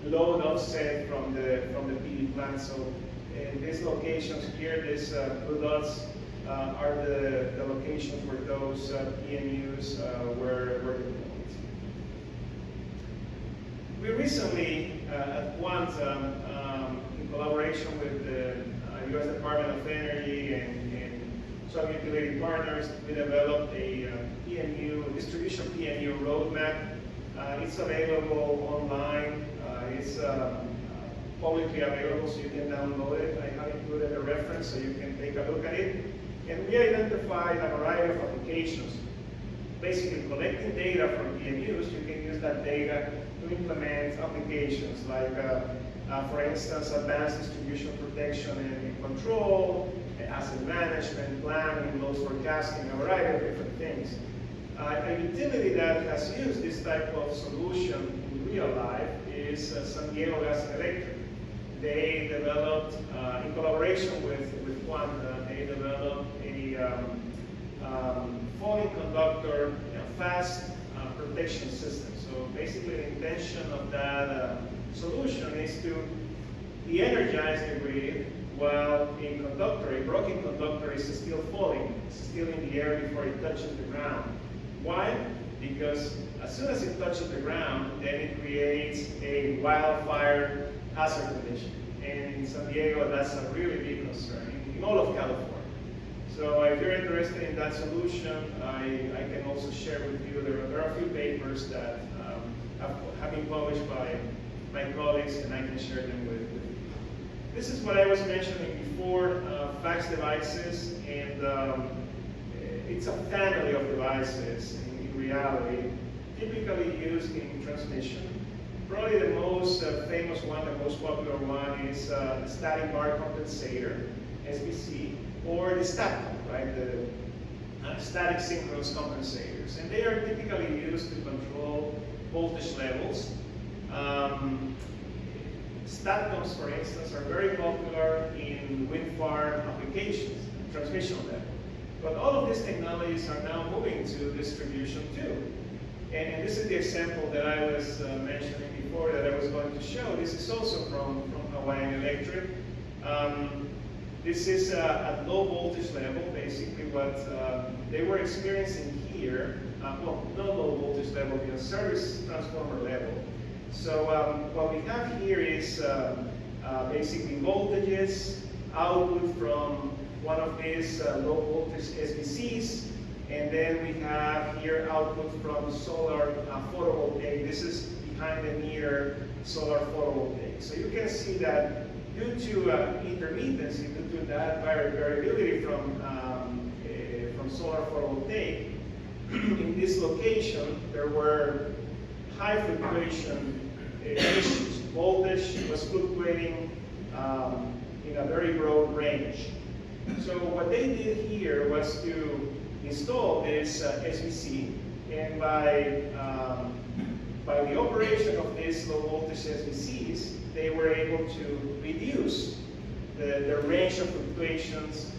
load offset from the PV plant. So in these locations here, these blue dots are the locations where those PMUs were deployed. We recently, at Quantum, in collaboration with the U.S. Department of Energy and some utility partners, we developed a PMU, distribution PMU roadmap. It's available online. It's publicly available, so you can download it. I have included a reference so you can take a look at it. And we identified a variety of applications. Basically, collecting data from PMUs, you can use that data to implement applications like, for instance, advanced distribution protection and control, asset management, planning, load forecasting, a variety of different things. A utility that has used this type of solution in real life is San Diego Gas and Electric. They developed, in collaboration with Quanta, they developed a falling conductor fast protection system. So basically the intention of that solution is to de-energize the grid, while a conductor, a broken conductor, is still falling, still in the air before it touches the ground. Why? Because as soon as it touches the ground, then it creates a wildfire hazard condition. And in San Diego, that's a really big concern, in all of California. So if you're interested in that solution, I can also share with you, there are a few papers that have been published by my colleagues, and I can share them with you. This is what I was mentioning before, fax devices, and it's a family of devices in reality, typically used in transmission. Probably the most famous one, the most popular one, is the static bar compensator, SBC, or the STATCOM, right? The static synchronous compensators. And they are typically used to control voltage levels. STATCOMs, for instance, are very popular in wind farm applications, transmission level. But all of these technologies are now moving to distribution too. And this is the example that I was mentioning before that I was going to show. This is also from Hawaiian Electric. This is at low voltage level, basically what they were experiencing here. Well, not low voltage level, but service transformer level. So what we have here is basically voltages, output from one of these low voltage SBCs, and then we have here output from solar photovoltaic. This is behind the meter solar photovoltaic. So you can see that due to intermittency, due to that variability from solar photovoltaic, in this location there were high fluctuation issues. Voltage was fluctuating in a very broad range. So what they did here was to install this SBC, and by the operation of these low voltage SBCs, they were able to reduce the range of fluctuations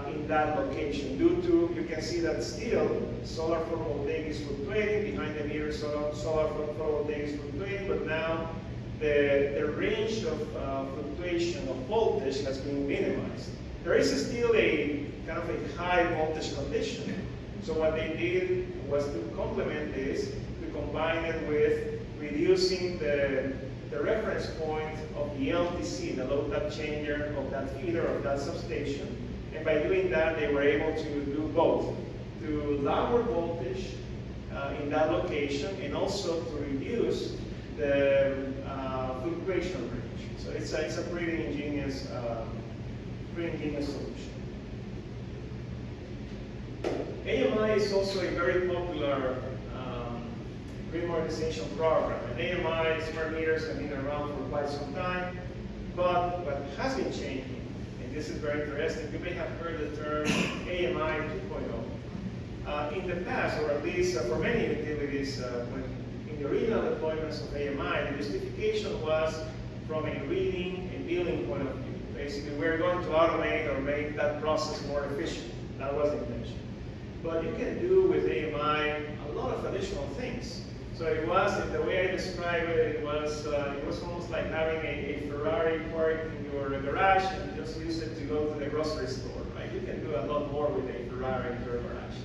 in that location. Due to, you can see that still solar photovoltaic is fluctuating, behind the meter solar photovoltaic is fluctuating, but now the range of fluctuation of voltage has been minimized. There is still a kind of a high voltage condition. So what they did was to complement this, to combine it with reducing the reference point of the LTC, the low tap changer of that feeder, of that substation. And by doing that, they were able to do both, to lower voltage in that location, and also to reduce the fluctuation range. So it's a pretty ingenious solution. AMI is also a very popular grid modernization program. And AMI smart meters have been around for quite some time, but what has been changing, and this is very interesting, you may have heard the term AMI 2.0. In the past, or at least for many utilities, when in the original deployments of AMI, the justification was from a reading and billing point of view. Basically, we're going to automate or make that process more efficient. That was the intention. But you can do with AMI a lot of additional things. So it was, the way I describe it, it was almost like having a Ferrari parked in your garage and just use it to go to the grocery store, right? You can do a lot more with a Ferrari in your garage.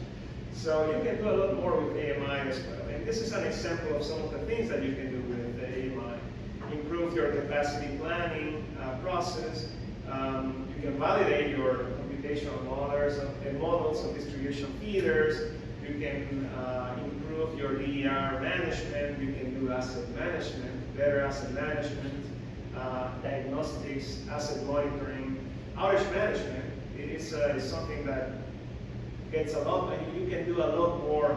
So you can do a lot more with AMI as well. And this is an example of some of the things that you can do with the AMI. Improve your capacity planning process. You can validate your computational models of distribution feeders. You can improve your DER management. You can do asset management, better asset management, diagnostics, asset monitoring, outage management. It is something that gets a lot, and you can do a lot more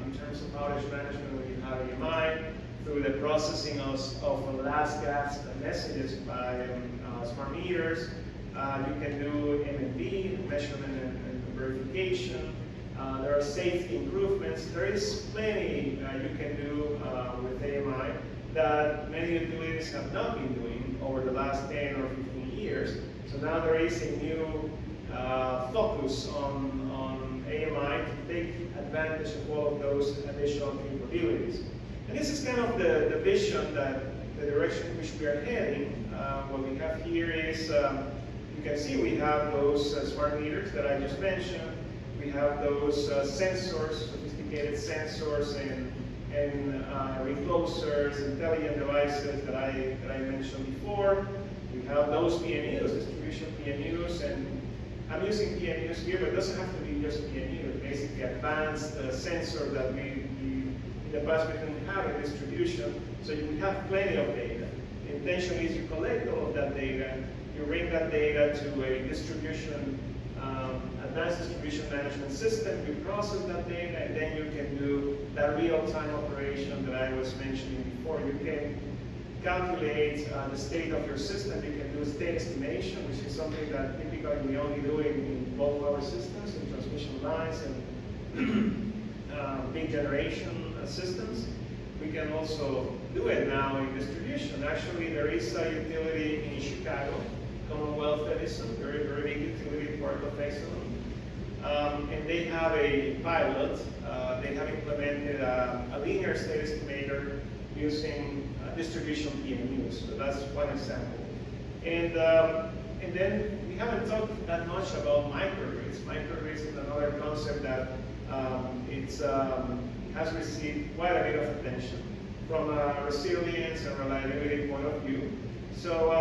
in terms of outage management when you have AMI through the processing of last gasp messages by smart meters. You can do MMV, measurement and verification. There are safety improvements. There is plenty you can do with AMI that many utilities have not been doing over the last 10 or 15 years. So now there is a new focus on AMI to take advantage of all of those additional capabilities. And this is kind of the vision that the direction in which we are heading, what we have here is, you can see we have those smart meters that I just mentioned. We have those sensors, sophisticated sensors and enclosures, intelligent devices that I mentioned before. We have those PMUs, distribution PMUs, and I'm using PMUs here, but it doesn't have to be just PMU. Basically, advanced sensor that we in the past we didn't have a distribution, so you have plenty of data. The intention is you collect all of that data, you bring that data to a distribution, advanced distribution management system, you process that data, and then you can do that real-time operation that I was mentioning before. You can calculate the state of your system. You can do state estimation, which is something that typically we only do in bulk power systems, in transmission lines, and big generation systems. We can also do it now in distribution. Actually, there is a utility in Chicago, Commonwealth Edison, very, very big utility, part of Exxon. And they have a pilot. They have implemented a linear state estimator using distribution PMUs. So that's one example. And then we haven't talked that much about microgrids. Microgrids is another concept that has received quite a bit of attention from a resilience and reliability point of view. So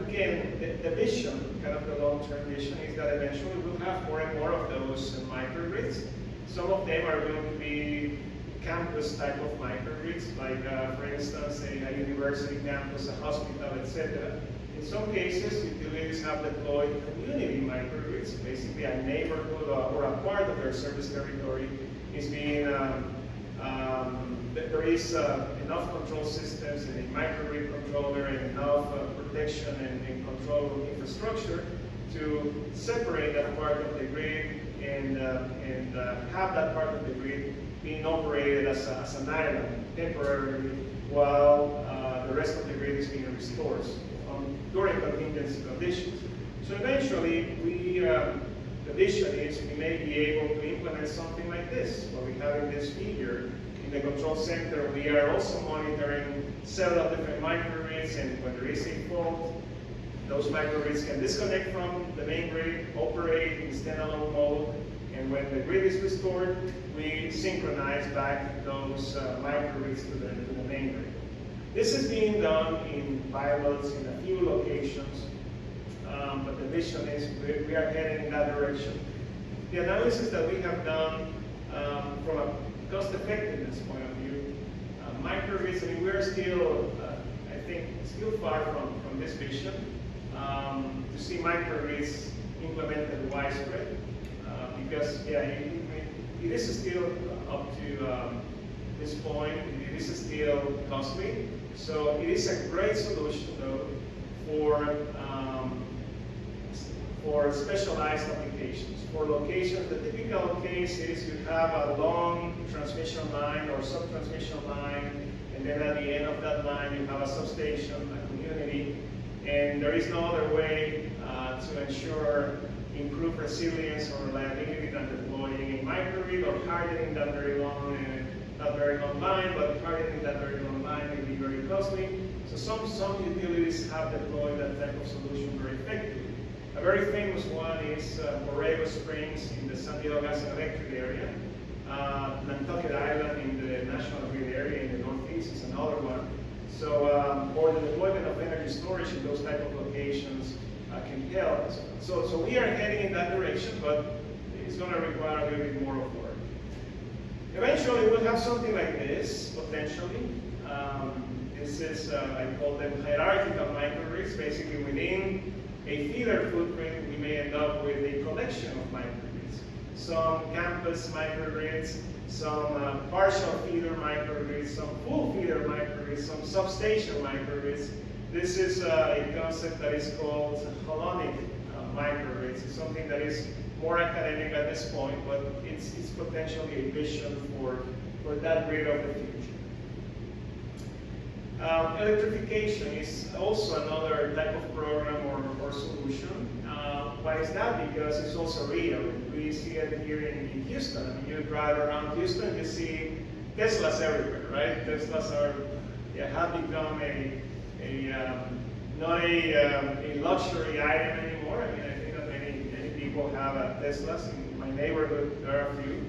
the vision, kind of the long-term vision, is that eventually we'll have more and more of those microgrids. Some of them are going to be campus type of microgrids, like for instance, a university campus, a hospital, etc. In some cases, utilities have deployed community microgrids. Basically, a neighborhood or a part of their service territory is being, there is enough control systems and a microgrid controller and enough protection and control infrastructure to separate that part of the grid and have that part of the grid being operated as an island temporarily while the rest of the grid is being restored during contingency conditions. So eventually, the vision is we may be able to implement something like this, what we have in this figure. In the control center, we are also monitoring several different microgrids, and when there is a fault, those microgrids can disconnect from the main grid, operate in standalone mode, and when the grid is restored, we synchronize back those microgrids to the main grid. This is being done in pilots in a few locations, but the vision is we are heading in that direction. The analysis that we have done from a cost-effectiveness point of view, microgrids, I mean, we're still, I think, still far from this vision to see microgrids implemented widespread, because, yeah, it is still up to this point, it is still costly. So it is a great solution, though, for specialized applications. For locations, the typical case is you have a long transmission line or sub-transmission line, and then at the end of that line you have a substation, a community, and there is no other way to ensure improved resilience or reliability than deploying a microgrid or hardening that very long, not very long line, but hardening that very long line may be very costly. So some utilities have deployed that type of solution very effectively. A very famous one is Borrego Springs in the San Diego Gas and Electric area. Nantucket Island in the National Grid area in the Northeast is another one. So, or the deployment of energy storage in those type of locations can help. So we are heading in that direction, but it's going to require a little bit more of work. Eventually, we'll have something like this, potentially. This is, I call them hierarchical microgrids. Basically, within a feeder footprint, we may end up with a collection of microgrids. Some campus microgrids, some partial feeder microgrids, some full feeder microgrids, some substation microgrids. This is a concept that is called holonic microgrids. It's something that is more academic at this point, but it's potentially a vision for that grid of the future. Electrification is also another type of program or solution. Why is that? Because it's also real. We see it here in Houston. I mean, you drive around Houston, you see Teslas everywhere, right? Teslas have become not a luxury item anymore. I mean, I think that many people have Teslas. In my neighborhood, there are a few.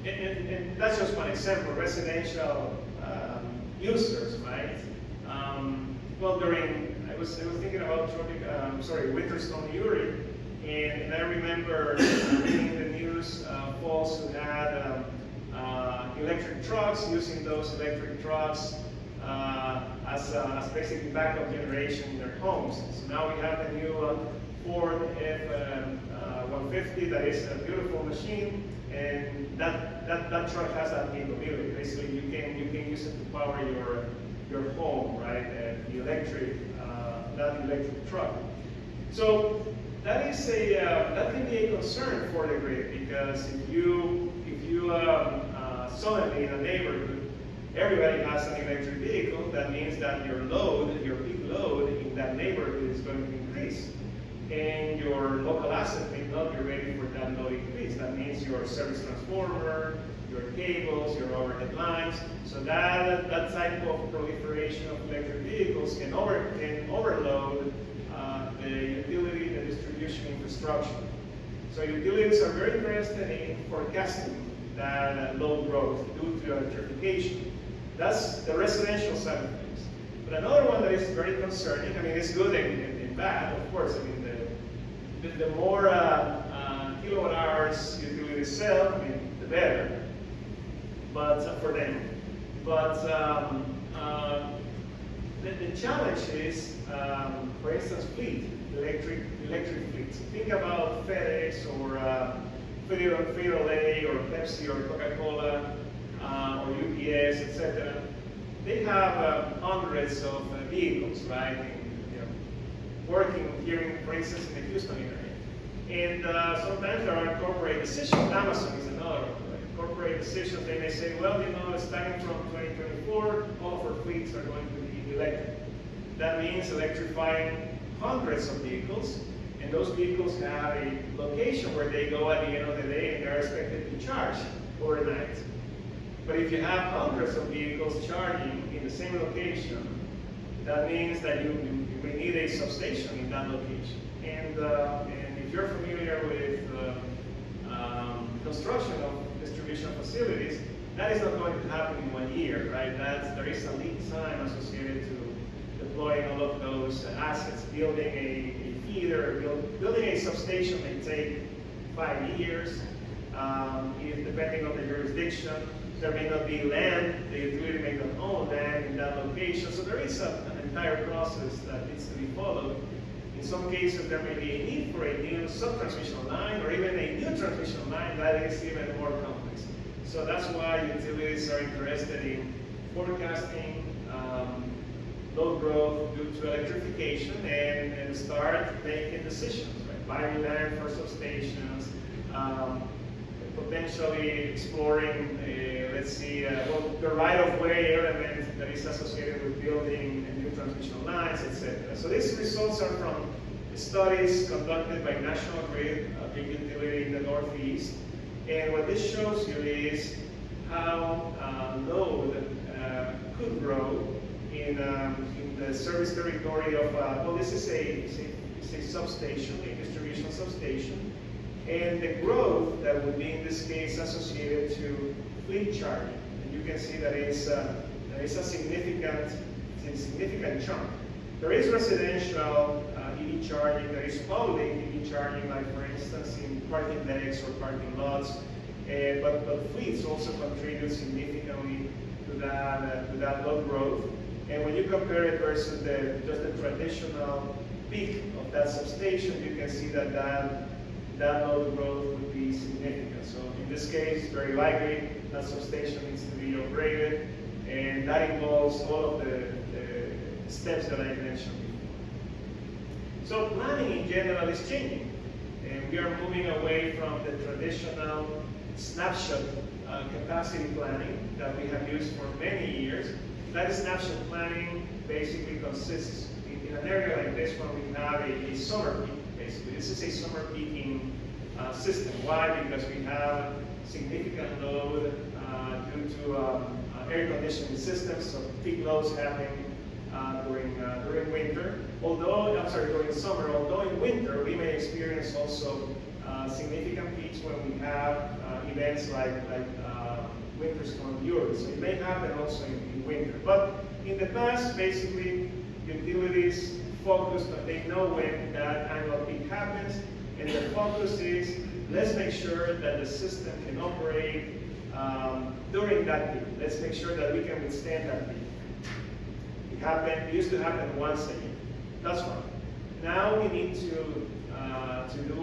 And that's just one example. Residential users, right? Well, I was thinking about Winter Storm Uri, and I remember reading in the news folks who had electric trucks, using those electric trucks as basically backup generation in their homes. So now we have the new Ford F-150 that is a beautiful machine, and that truck has that capability. Basically, you can use it to power your home, right? The electric that electric truck. So that is that can be a concern for the grid, because if you suddenly in a neighborhood everybody has an electric vehicle, that means that your peak load in that neighborhood is going to increase. And your local asset may not be ready for that load increase. That means your service transformer, your cables, your overhead lines. So that type of proliferation of electric vehicles can overload the utility, the distribution infrastructure. So utilities are very interested in forecasting that load growth due to electrification. That's the residential side of things. But another one that is very concerning, I mean, it's good and bad, of course. I mean, the more kilowatt hours utilities sell, I mean, the better. But for them. But the challenge is, for instance, electric fleets. Think about FedEx or Frito-Lay or Pepsi or Coca-Cola or UPS, etc. They have hundreds of vehicles, right? Working here, for instance, in the Houston area. And sometimes there are corporate decisions. Amazon is another one. Right? Corporate decisions, they may say, well, starting from 2024, all of our fleets are going to be electric. That means electrifying hundreds of vehicles, and those vehicles have a location where they go at the end of the day, and they're expected to charge overnight. But if you have hundreds of vehicles charging in the same location, that means that you may need a substation in that location. And if you're familiar with construction of distribution facilities, that is not going to happen in 1 year, right? There is a lead time associated to deploying all of those assets. Building a feeder, building a substation may take 5 years, depending on the jurisdiction. There may not be land, the utility may not own land in that location, so there is an entire process that needs to be followed. In some cases, there may be a need for a new sub-transmission line or even a new transmission line that is even more complex. So that's why utilities are interested in forecasting load growth due to electrification and start making decisions, right? Buying land for substations, potentially exploring, the right-of-way element that is associated with building new transmission lines, etc. So these results are from studies conducted by National Grid, a big utility in the Northeast. And what this shows you is how load could grow in the service territory of, well, this is a substation, a distribution substation. And the growth that would be in this case associated to fleet charging. And you can see that it's a significant chunk. There is residential EV charging, there is public EV charging, like for instance in parking decks or parking lots. But fleets also contribute significantly to that load growth. And when you compare it versus just the traditional peak of that substation, you can see that load growth would be significant. So in this case, very likely that substation needs to be upgraded, and that involves all of the steps that I mentioned before. So planning in general is changing, and we are moving away from the traditional snapshot capacity planning that we have used for many years. That snapshot planning basically consists, in an area like this one, we have a summer peak. Basically, this is a summer peaking system. Why? Because we have significant load due to air conditioning systems, so peak loads happen during winter. Although, I'm sorry, during summer. Although in winter we may experience also significant peaks when we have events like Winter Storm Uri. So it may happen also in winter. But in the past, basically, utilities focused on, they know when that annual peak happens, and the focus is, let's make sure that the system can operate during that peak. Let's make sure that we can withstand that peak. It used to happen once a year. That's fine. Now we need to do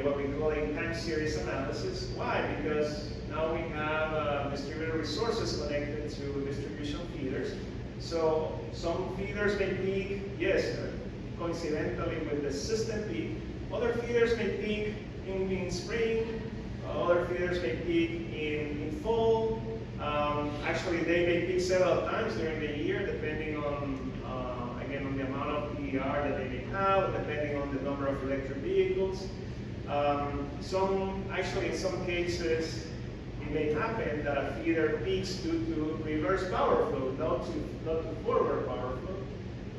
what we call a time series analysis. Why? Because now we have distributed resources connected to distribution feeders. So some feeders may peak, yes, coincidentally with the system peak. Other feeders may peak in spring. Other feeders may peak in fall. Actually, they may peak several times during the year, depending on, again, on the amount of PER that they may have, depending on the number of electric vehicles. Actually, in some cases, it may happen that a feeder peaks due to reverse power flow, not to forward power flow.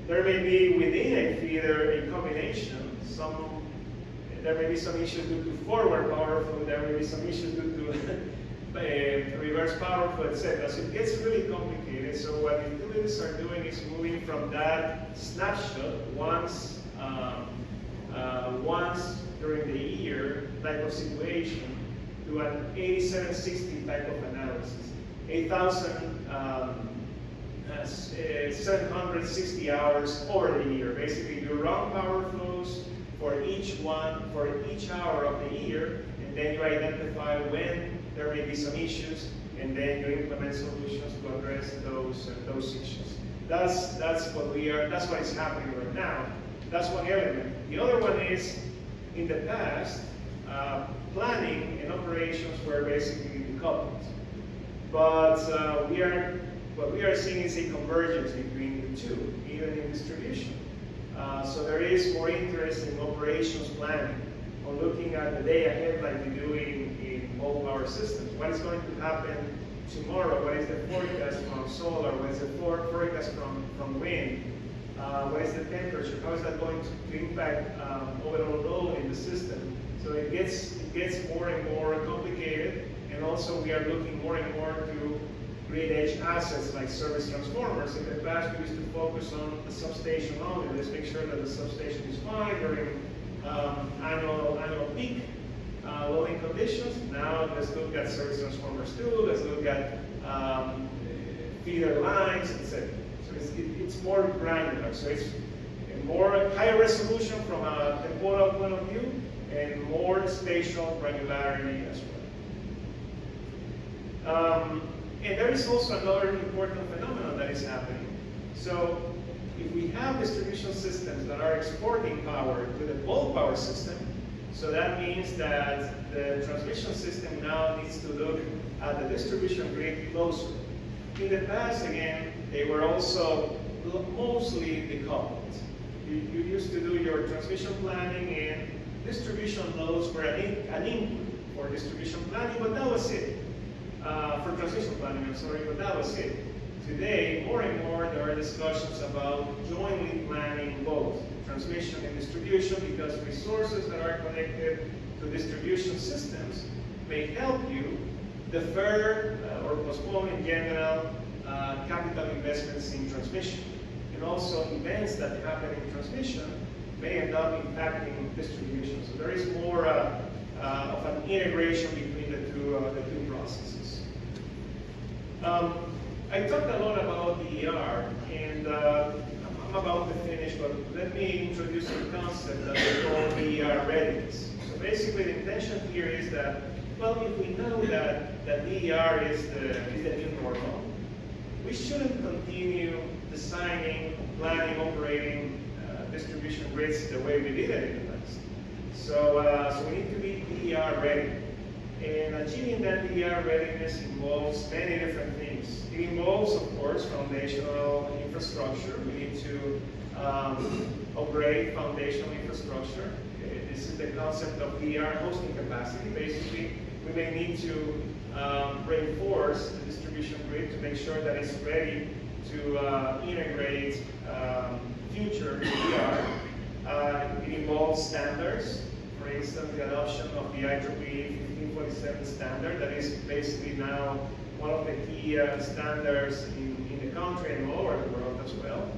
There may be within a feeder a combination. There may be some issues due to forward power flow. There may be some issues due to reverse power flow, etc. So it gets really complicated. So what utilities are doing is moving from that snapshot once during the year type of situation to an 8760 type of analysis. 760 hours over the year. Basically, you run power flows for each hour of the year, and then you identify when there may be some issues, and then you implement solutions to address those issues. That's what is happening right now. That's one element. The other one is, in the past, planning and operations were basically decoupled. But what we are seeing is a convergence between the two, even in distribution. So there is more interest in operations planning, on looking at the day ahead like we do in all power systems. What is going to happen tomorrow? What is the forecast from solar? What is the forecast from wind? What is the temperature? How is that going to impact overall load in the system? So it gets more and more complicated, and also we are looking more and more to grid edge assets like service transformers. In the past, we used to focus on the substation only. Let's make sure that the substation is fine during annual peak loading conditions. Now let's look at service transformers too. Let's look at feeder lines, etc. So it's more granular. So it's more higher resolution from a temporal point of view, and more spatial granularity as well. And there is also another important phenomenon that is happening. So if we have distribution systems that are exporting power to the bulk power system, so that means that the transmission system now needs to look at the distribution grid closer. In the past, again, they were also mostly decoupled. You used to do your transmission planning, and distribution loads were an input for distribution planning, but that was it. For transmission planning, I'm sorry, but that was it. Today, more and more, there are discussions about jointly planning both transmission and distribution, because resources that are connected to distribution systems may help you defer or postpone in general capital investments in transmission. And also events that happen in transmission may end up impacting distribution. So there is more of an integration between the two processes. I talked a lot about DER, and I'm about to finish, but let me introduce a concept that we call DER readiness. So basically, the intention here is that, well, if we know that DER is the new normal, we shouldn't continue designing, planning, operating distribution grids the way we did it in the past. So we need to be DER ready. And achieving that DER readiness involves many different things. It involves, of course, foundational infrastructure. We need to upgrade foundational infrastructure. This is the concept of DER hosting capacity. Basically, we may need to reinforce the distribution grid to make sure that it's ready to integrate future VR. It involves standards. For instance, the adoption of the IEEE 1547 standard that is basically now one of the key standards in the country and all over the world as well.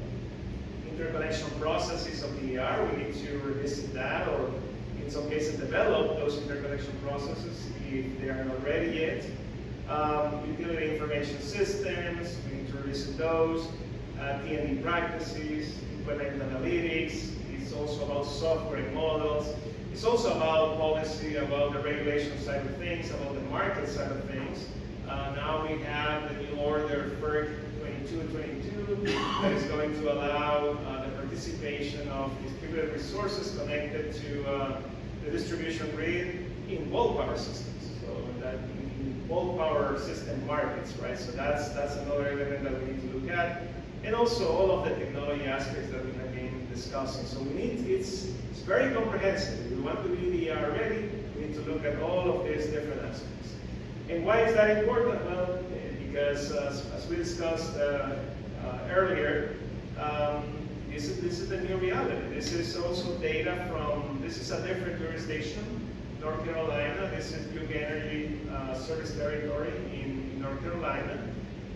Interconnection processes of the VR, we need to revisit that, or in some cases develop those interconnection processes if they are not ready yet. Utility information systems, we need to revisit those. T&D practices, implement analytics. It's also about software and models. It's also about policy, about the regulation side of things, about the market side of things. Now we have the new order FERC 2222 that is going to allow the participation of distributed resources connected to the distribution grid in bulk power systems. So that in bulk power system markets, right? So that's another element that we need to look at. And also all of the technology aspects that we have been discussing. So we need, it's very comprehensive. If we want to be VR ready, we need to look at all of these different aspects. And why is that important? Well, because as we discussed earlier, this is the new reality. This is also data from, this is a different jurisdiction, North Carolina. This is Duke Energy service territory in North Carolina.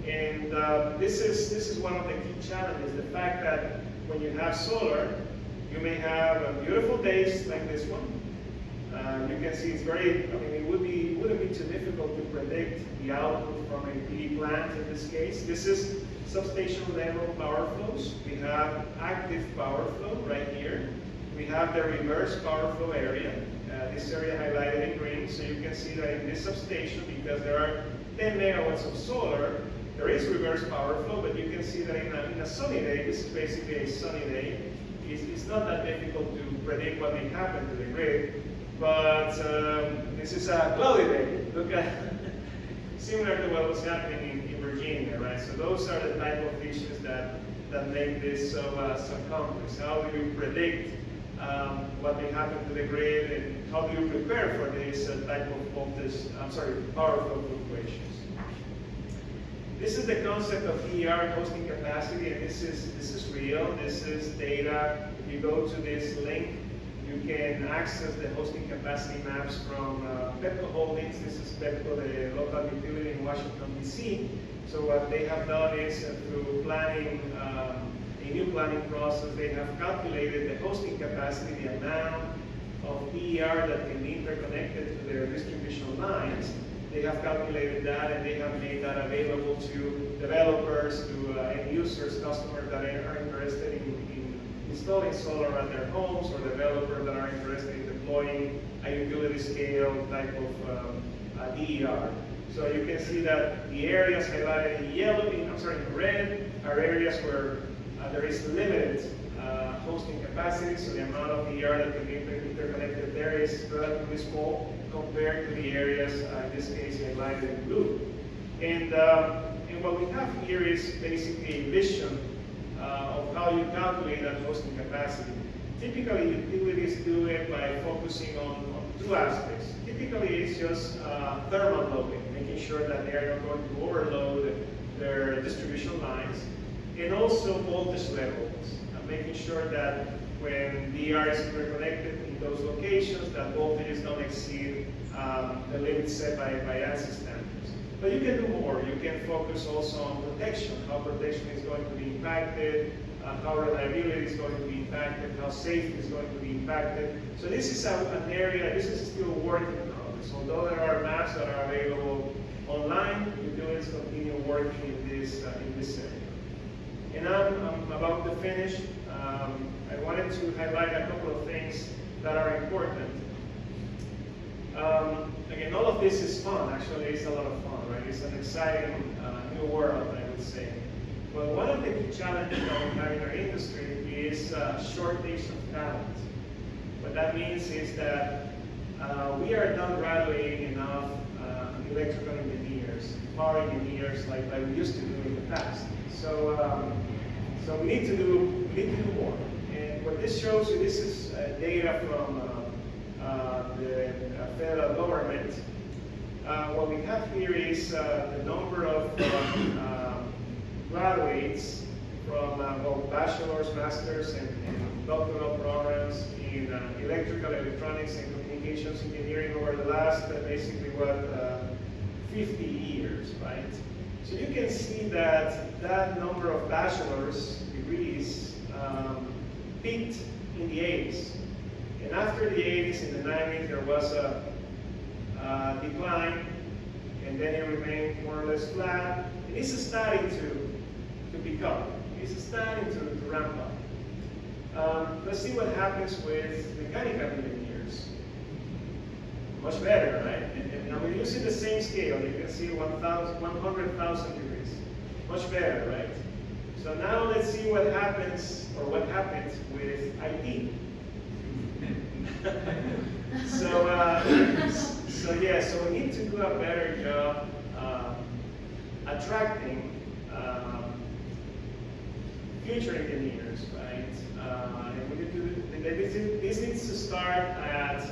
And this is one of the key challenges, the fact that when you have solar, you may have beautiful days like this one. You can see it's very, I mean, it wouldn't be too difficult to predict the output from a PV plant in this case. This is substation level power flows. We have active power flow right here. We have the reverse power flow area. This area highlighted in green, so you can see that in this substation, because there are 10 megawatts of solar, there is reverse power flow, but you can see that in a sunny day, this is basically a sunny day, it's not that difficult to predict what may happen to the grid, but this is a cloudy day. Look at, similar to what was happening in Virginia, right? So those are the type of issues that make this so complex. How do you predict what may happen to the grid, and how do you prepare for this type of voltage, power flow fluctuations? This is the concept of VR hosting capacity, and this is real. This is data. If you go to this link, you can access the hosting capacity maps from PEPCO Holdings. This is PEPCO, the local utility in Washington, D.C. So what they have done is through planning, a new planning process, they have calculated the hosting capacity, the amount of PER that can be interconnected to their distribution lines. They have calculated that, and they have made that available to developers, to end users, customers that are interested in installing solar at their homes, or developers that are interested in deploying a utility scale type of DER. So you can see that the areas highlighted in yellow, in red, are areas where there is limited hosting capacity, so the amount of DER that can be interconnected there is relatively small compared to the areas, in this case, highlighted in blue. And what we have here is basically a vision of how you calculate that hosting capacity. Typically, utilities do it by focusing on two aspects. Typically, it's just thermal loading, making sure that they are not going to overload their distribution lines, and also voltage levels, making sure that when DER is interconnected in those locations, that voltages don't exceed the limits set by ANSI standards. But you can do more. You can focus also on protection, how protection is going to be impacted, how reliability is going to be impacted, how safety is going to be impacted. So this is an area, this is still work in progress. Although there are maps that are available online, utilities continue working in this area. And I'm about to finish. I wanted to highlight a couple of things that are important. Again, all of this is fun. Actually, it's a lot of fun, right? It's an exciting new world, I would say. But one of the key challenges that we have in our industry is shortage of talent. What that means is that we are not graduating enough electrical engineers, power engineers like we used to do in the past. So, so we need to do more. And what this shows you, this is data from the federal government. What we have here is the number of graduates from both bachelor's, master's, and doctoral programs in electrical, electronics, and communications engineering over the last basically 50 years, right? So you can see that that number of bachelor's degrees peaked in the 80s. And after the 80s, in the 90s, there was a decline, and then it remained more or less flat. It is starting to pick up. It's starting to ramp up. Let's see what happens with mechanical engineers. Much better, right? And we're using the same scale. You can see 100,000 degrees. Much better, right? So now let's see what happens, or what happens with IT. So we need to do a better job attracting future engineers, right? And we need to this needs to start at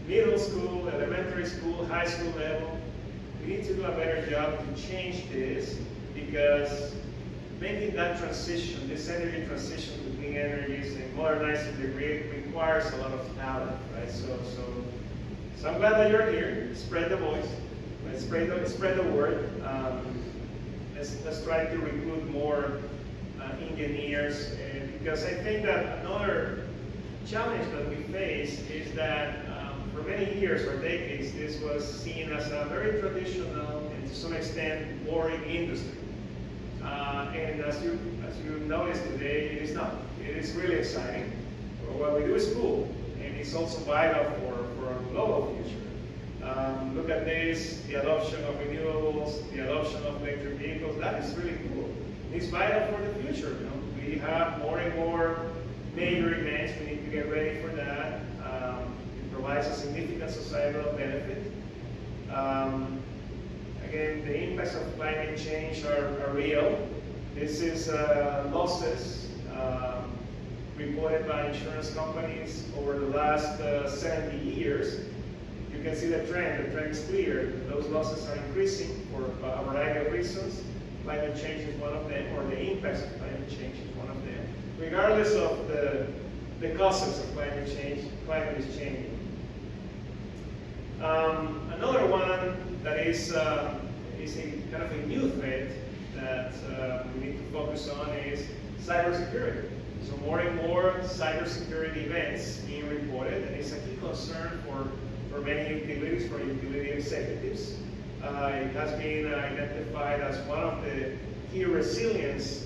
middle school, elementary school, high school level. We need to do a better job to change this, because making that transition, this energy transition to clean energies and modernizing the grid requires a lot of talent, right? So I'm glad that you're here. Spread the voice, right? Spread the word. Let's try to recruit more engineers, because I think that another challenge that we face is that for many years or decades, this was seen as a very traditional and to some extent boring industry. And as you notice today, it is not. It is really exciting. What we do is cool, and it's also vital for a global future. Look at this, the adoption of renewables, the adoption of electric vehicles. That is really cool. It's vital for the future. You know? We have more and more major events. We need to get ready for that. It provides a significant societal benefit. Again, the impacts of climate change are real. This is losses reported by insurance companies over the last 70 years. You can see the trend. The trend is clear. Those losses are increasing for a variety of reasons. Climate change is one of them, or the impacts of climate change is one of them. Regardless of the causes of climate change, climate is changing. Another one that is a kind of a new threat that we need to focus on is cybersecurity. So more and more cybersecurity events being reported, and it's a key concern for many utilities, for utility executives. It has been identified as one of the key resilience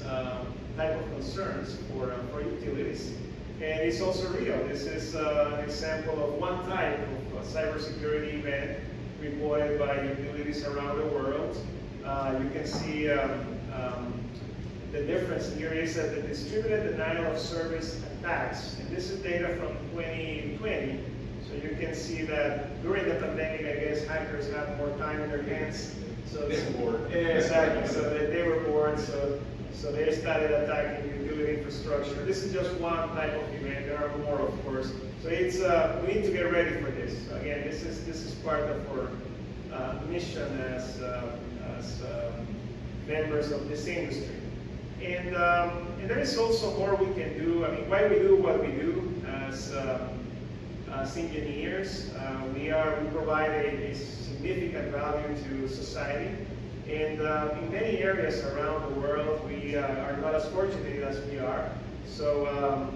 type of concerns for utilities. And it's also real. This is an example of one type of cybersecurity event reported by utilities around the world. You can see the difference here is that the distributed denial of service attacks, and this is data from 2020. So you can see that during the pandemic, I guess hackers had more time in their hands. So they were bored. Yeah, exactly. So they were bored. So they started attacking utility infrastructure. This is just one type of event. There are more, of course. So it's we need to get ready for this. Again, this is part of our mission as members of this industry. And there is also more we can do. I mean, why we do what we do as engineers. We provide a significant value to society. And in many areas around the world, we are not as fortunate as we are. So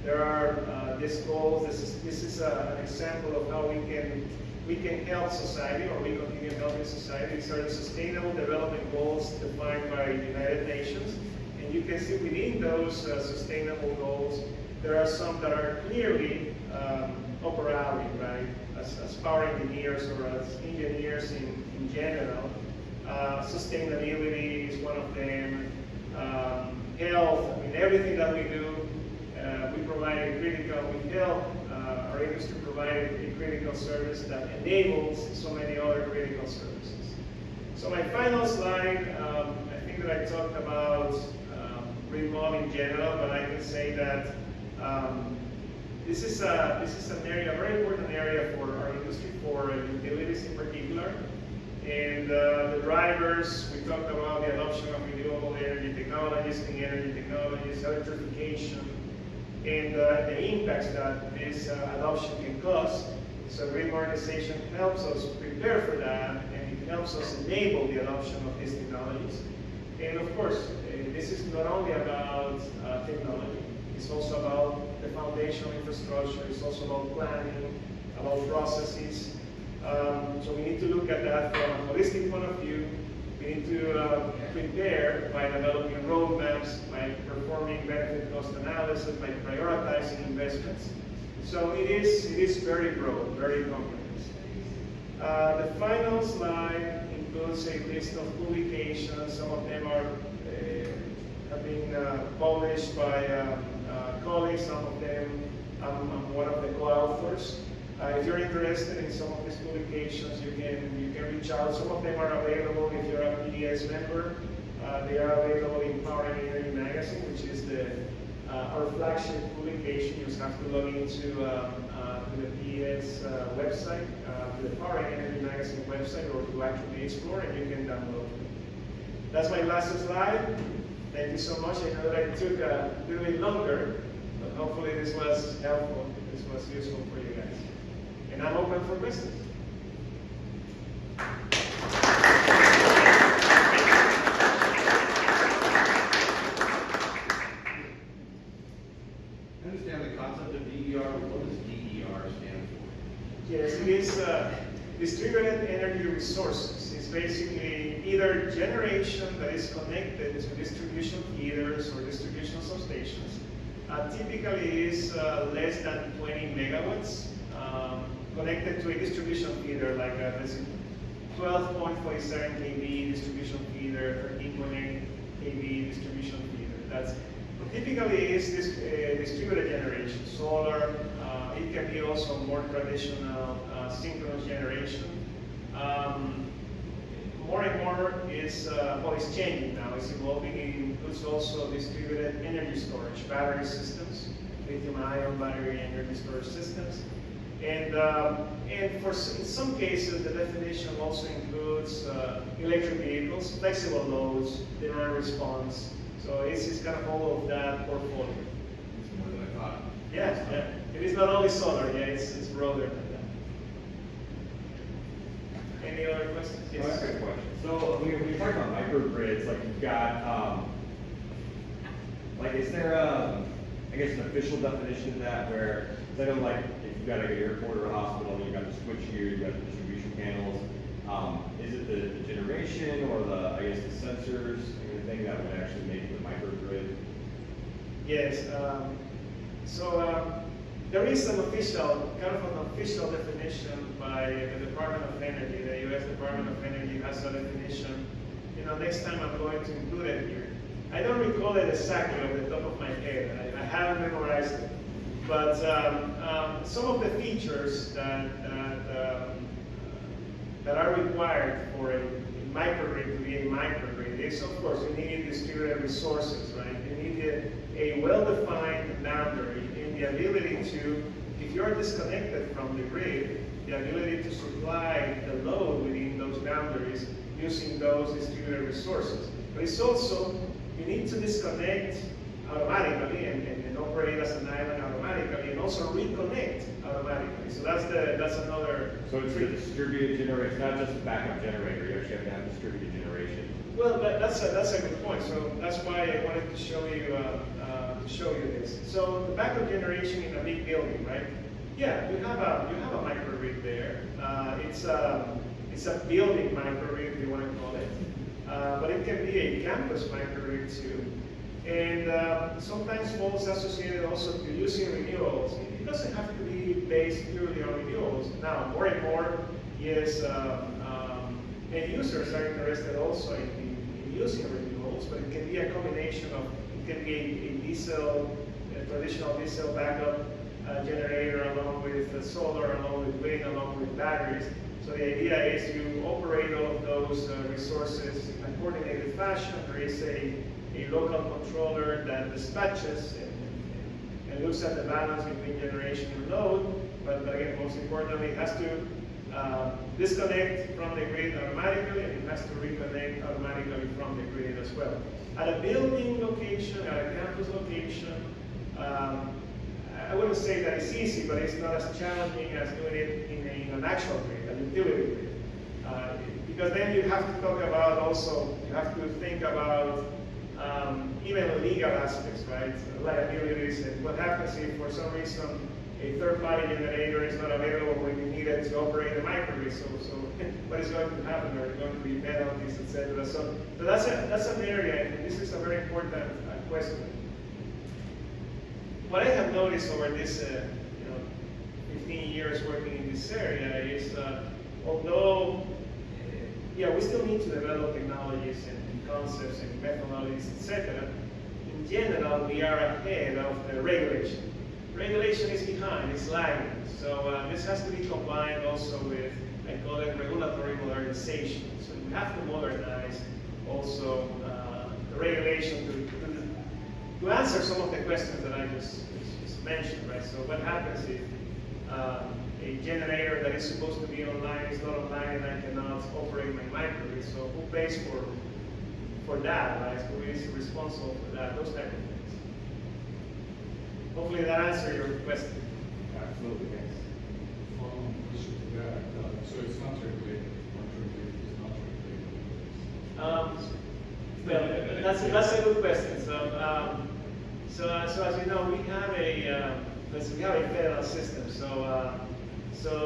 there are these goals. This is an example of how we can help society, or we continue helping society. These are the Sustainable Development Goals defined by the United Nations. And you can see within those sustainable goals, there are some that are clearly up our alley, right? As power engineers or as engineers in general. Sustainability is one of them. Health, I mean, everything that we do, we provide a critical, we help our industry provide a critical service that enables so many other critical services. So my final slide, I think that I talked about remote in general, but I can say that this is an area, a very important area for our industry, for utilities in particular. And the drivers, we talked about the adoption of renewable energy technologies, clean energy technologies, electrification, and the impacts that this adoption can cause. So grid modernization helps us prepare for that, and it helps us enable the adoption of these technologies. And of course, this is not only about technology, it's also about the foundational infrastructure, it's also about planning, about processes. So we need to look at that from a holistic point of view. We need to prepare by developing roadmaps, by performing benefit cost analysis, by prioritizing investments. So it is very broad, very comprehensive. The final slide includes a list of publications. Some of them are have been published by colleagues. Some of them I'm one of the co-authors. If you're interested in some of these publications, you can reach out. Some of them are available if you're a PES member. They are available in Power and Energy Magazine, which is our flagship publication. You just have to log into the PES website, to the Power and Energy Magazine website, or to actually explore, and you can download it. That's my last slide. Thank you so much. I know that it took a little bit longer, but hopefully this was helpful. This was useful for you guys. And I'm open for questions. I understand the concept of DER. What does DER stand for? Yes, it is distributed energy resources. It's basically either generation that is connected to distribution feeders or distribution substations. Typically is less than 20 megawatts connected to a distribution feeder like let's see, 12.47 kV distribution feeder, 13.8 kV distribution feeder. That's typically is this distributed generation, solar. It can be also more traditional synchronous generation. More and more is it's changing now. It's evolving. It includes also distributed energy storage, battery systems, lithium-ion battery energy storage systems, and in some cases the definition also includes electric vehicles, flexible loads, demand response. So it's kind of all of that portfolio. It's more than I thought. Yes, yeah. It is not only solar. Yeah, it's broader than that. Any other questions? Yes. Oh, that's a good question. So when you talk about microgrids, like you've got, like is there I guess an official definition of that where, I know like if you've got like an airport or a hospital, you've got the switch gear, you've got the distribution panels, is it the generation or I guess the sensors, anything that would actually make the microgrid? Yes. There is an official, kind of an official definition by the Department of Energy. The U.S. Department of Energy has a definition. Next time I'm going to include it here. I don't recall it exactly off the top of my head. I haven't memorized it. But some of the features that are required for a microgrid to be a microgrid is, of course, you need distributed resources, right? You need a well-defined boundary and the ability to, if you're disconnected from the grid, the ability to supply the load within those boundaries using those distributed resources. But it's also, you need to disconnect automatically and operate as an island automatically, and also reconnect automatically. So that's another. So it's the distributed generation, not just a backup generator. You actually have to have distributed generation. Well, that's a good point. So that's why I wanted to show you this. So the backup generation in a big building, right? Yeah, you have a microgrid there. It's a building microgrid, if you want to call it. But it can be a campus microgrid too. And sometimes falls associated also to using renewables. It doesn't have to be based purely on renewables. Now, more and more, yes, end users are interested also in using renewables, but it can be a combination of, it can be a diesel, a traditional diesel backup generator along with solar, along with wind, along with batteries. So the idea is you operate all of those resources in a coordinated fashion. There is a local controller that dispatches and looks at the balance between generation and load, but again, most importantly, it has disconnect from the grid automatically, and it has to reconnect automatically from the grid as well. At a building location, at a campus location, I wouldn't say that it's easy, but it's not as challenging as doing it in an actual grid, a utility grid. Because then you have to talk about also, you have to think about even legal aspects, right? Liabilities, and what happens if for some reason a third-party generator is not available when you need it to operate the microgrid. So what is going to happen? Are there going to be penalties, etc.? So that's an area, and this is a very important question. What I have noticed over this 15 years working in this area is, although we still need to develop technologies and concepts and methodologies, etc. In general, we are ahead of the regulation. Regulation is behind, it's lagging. So this has to be combined also with, I call it regulatory modernization. So we have to modernize also the regulation to answer some of the questions that I just mentioned, right? So what happens if a generator that is supposed to be online is not online and I cannot operate my microgrid? So who pays for that, right? Who is responsible for that? Those type of things. Hopefully that answers your question. Absolutely, thanks. Follow-on question to that. So it's not regulated. Well, that's a good question. So as you know, we have a federal system. So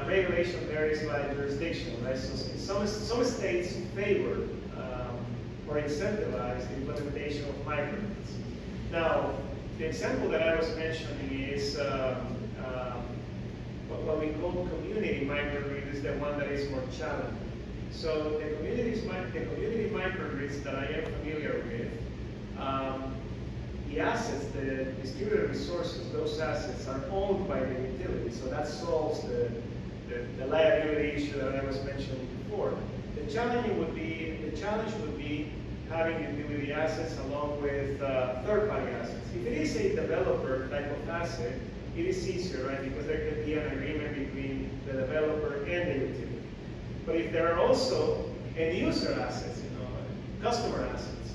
regulation varies by jurisdiction, right? So some states favor or incentivize the implementation of microgrids. Now, the example that I was mentioning is what we call community microgrid is the one that is more challenging. So the community microgrids that I am familiar with, the assets, the distributed resources, those assets are owned by the utility. So that solves the liability issue that I was mentioning before. The challenge would be having utility assets along with third-party assets. If it is a developer type of asset, it is easier, right? Because there could be an agreement between the developer and the utility. But if there are also end-user assets, customer assets,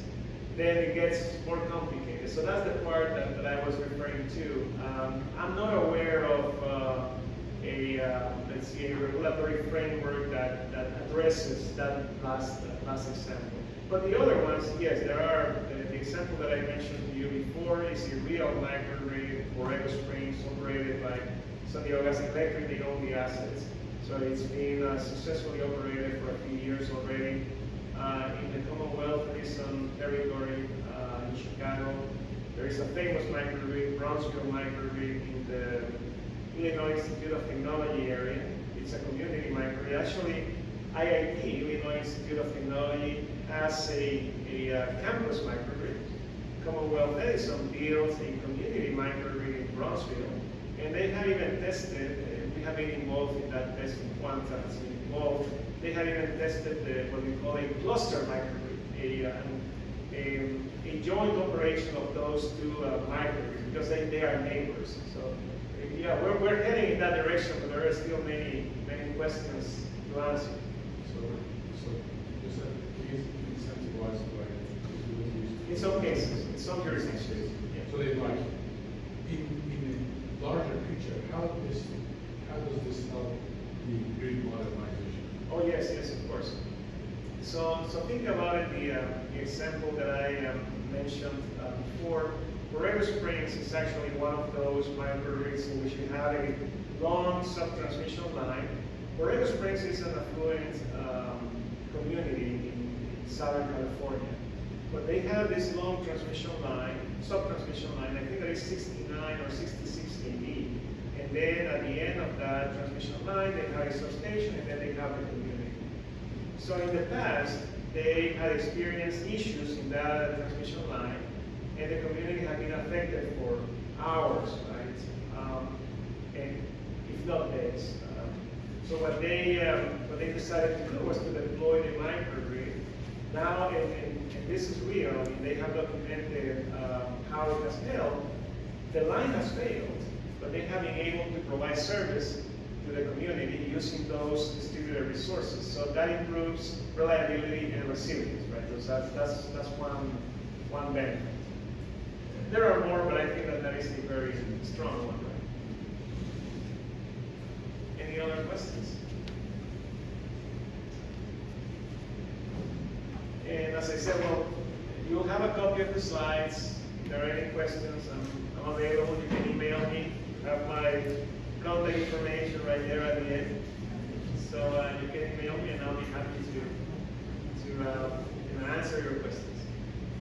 then it gets more complicated. So that's the part that I was referring to. I'm not aware of let's see, a regulatory framework that addresses that last example. But the other ones, yes, there are. The example that I mentioned to you before is a real microgrid for Echo Springs operated by San Diego Gas and Electric. They own the assets. So it's been successfully operated for a few years already. In the Commonwealth, there is some territory in Chicago. There is a famous microgrid, Brownsville microgrid, in the Illinois Institute of Technology area. It's a community microgrid. Actually, IIT, Illinois Institute of Technology, has a campus microgrid. Commonwealth Edison built a community microgrid in Brownsville, and they have even tested. We have been involved in that testing. Quanta has been involved. They have even tested what we call a cluster microgrid, a joint operation of those two microgrids, because they are neighbors. So yeah, we're heading in that direction, but there are still many questions to answer. So just please incentivize by utilities. In some cases, in some jurisdictions. Yeah. So they like in the larger picture, how does this help the grid modernization? Oh yes, of course. So think about it. The example that I mentioned before. Borrego Springs is actually one of those microgrids in which you have a long sub-transmission line. Borrego Springs is an affluent community in Southern California, but they have this long transmission line, sub-transmission line. I think that is 69 or 66 kV. And then at the end of that transmission line, they have a substation, and then they have the community. So in the past, they had experienced issues in that transmission line, and the community had been affected for hours, right? And if not days. So what they decided to do was to deploy the microgrid. Now, and this is real, I mean, they have documented how it has held. The line has failed, but they have been able to provide service to the community using those distributed resources. So that improves reliability and resilience, right? So that's one benefit. There are more, but I think that is a very strong one, right? Any other questions? And as I said, well, you'll have a copy of the slides. If there are any questions, I'm available. You can email me. You have my contact information right there at the end. So you can email me, and I'll be happy to answer your questions.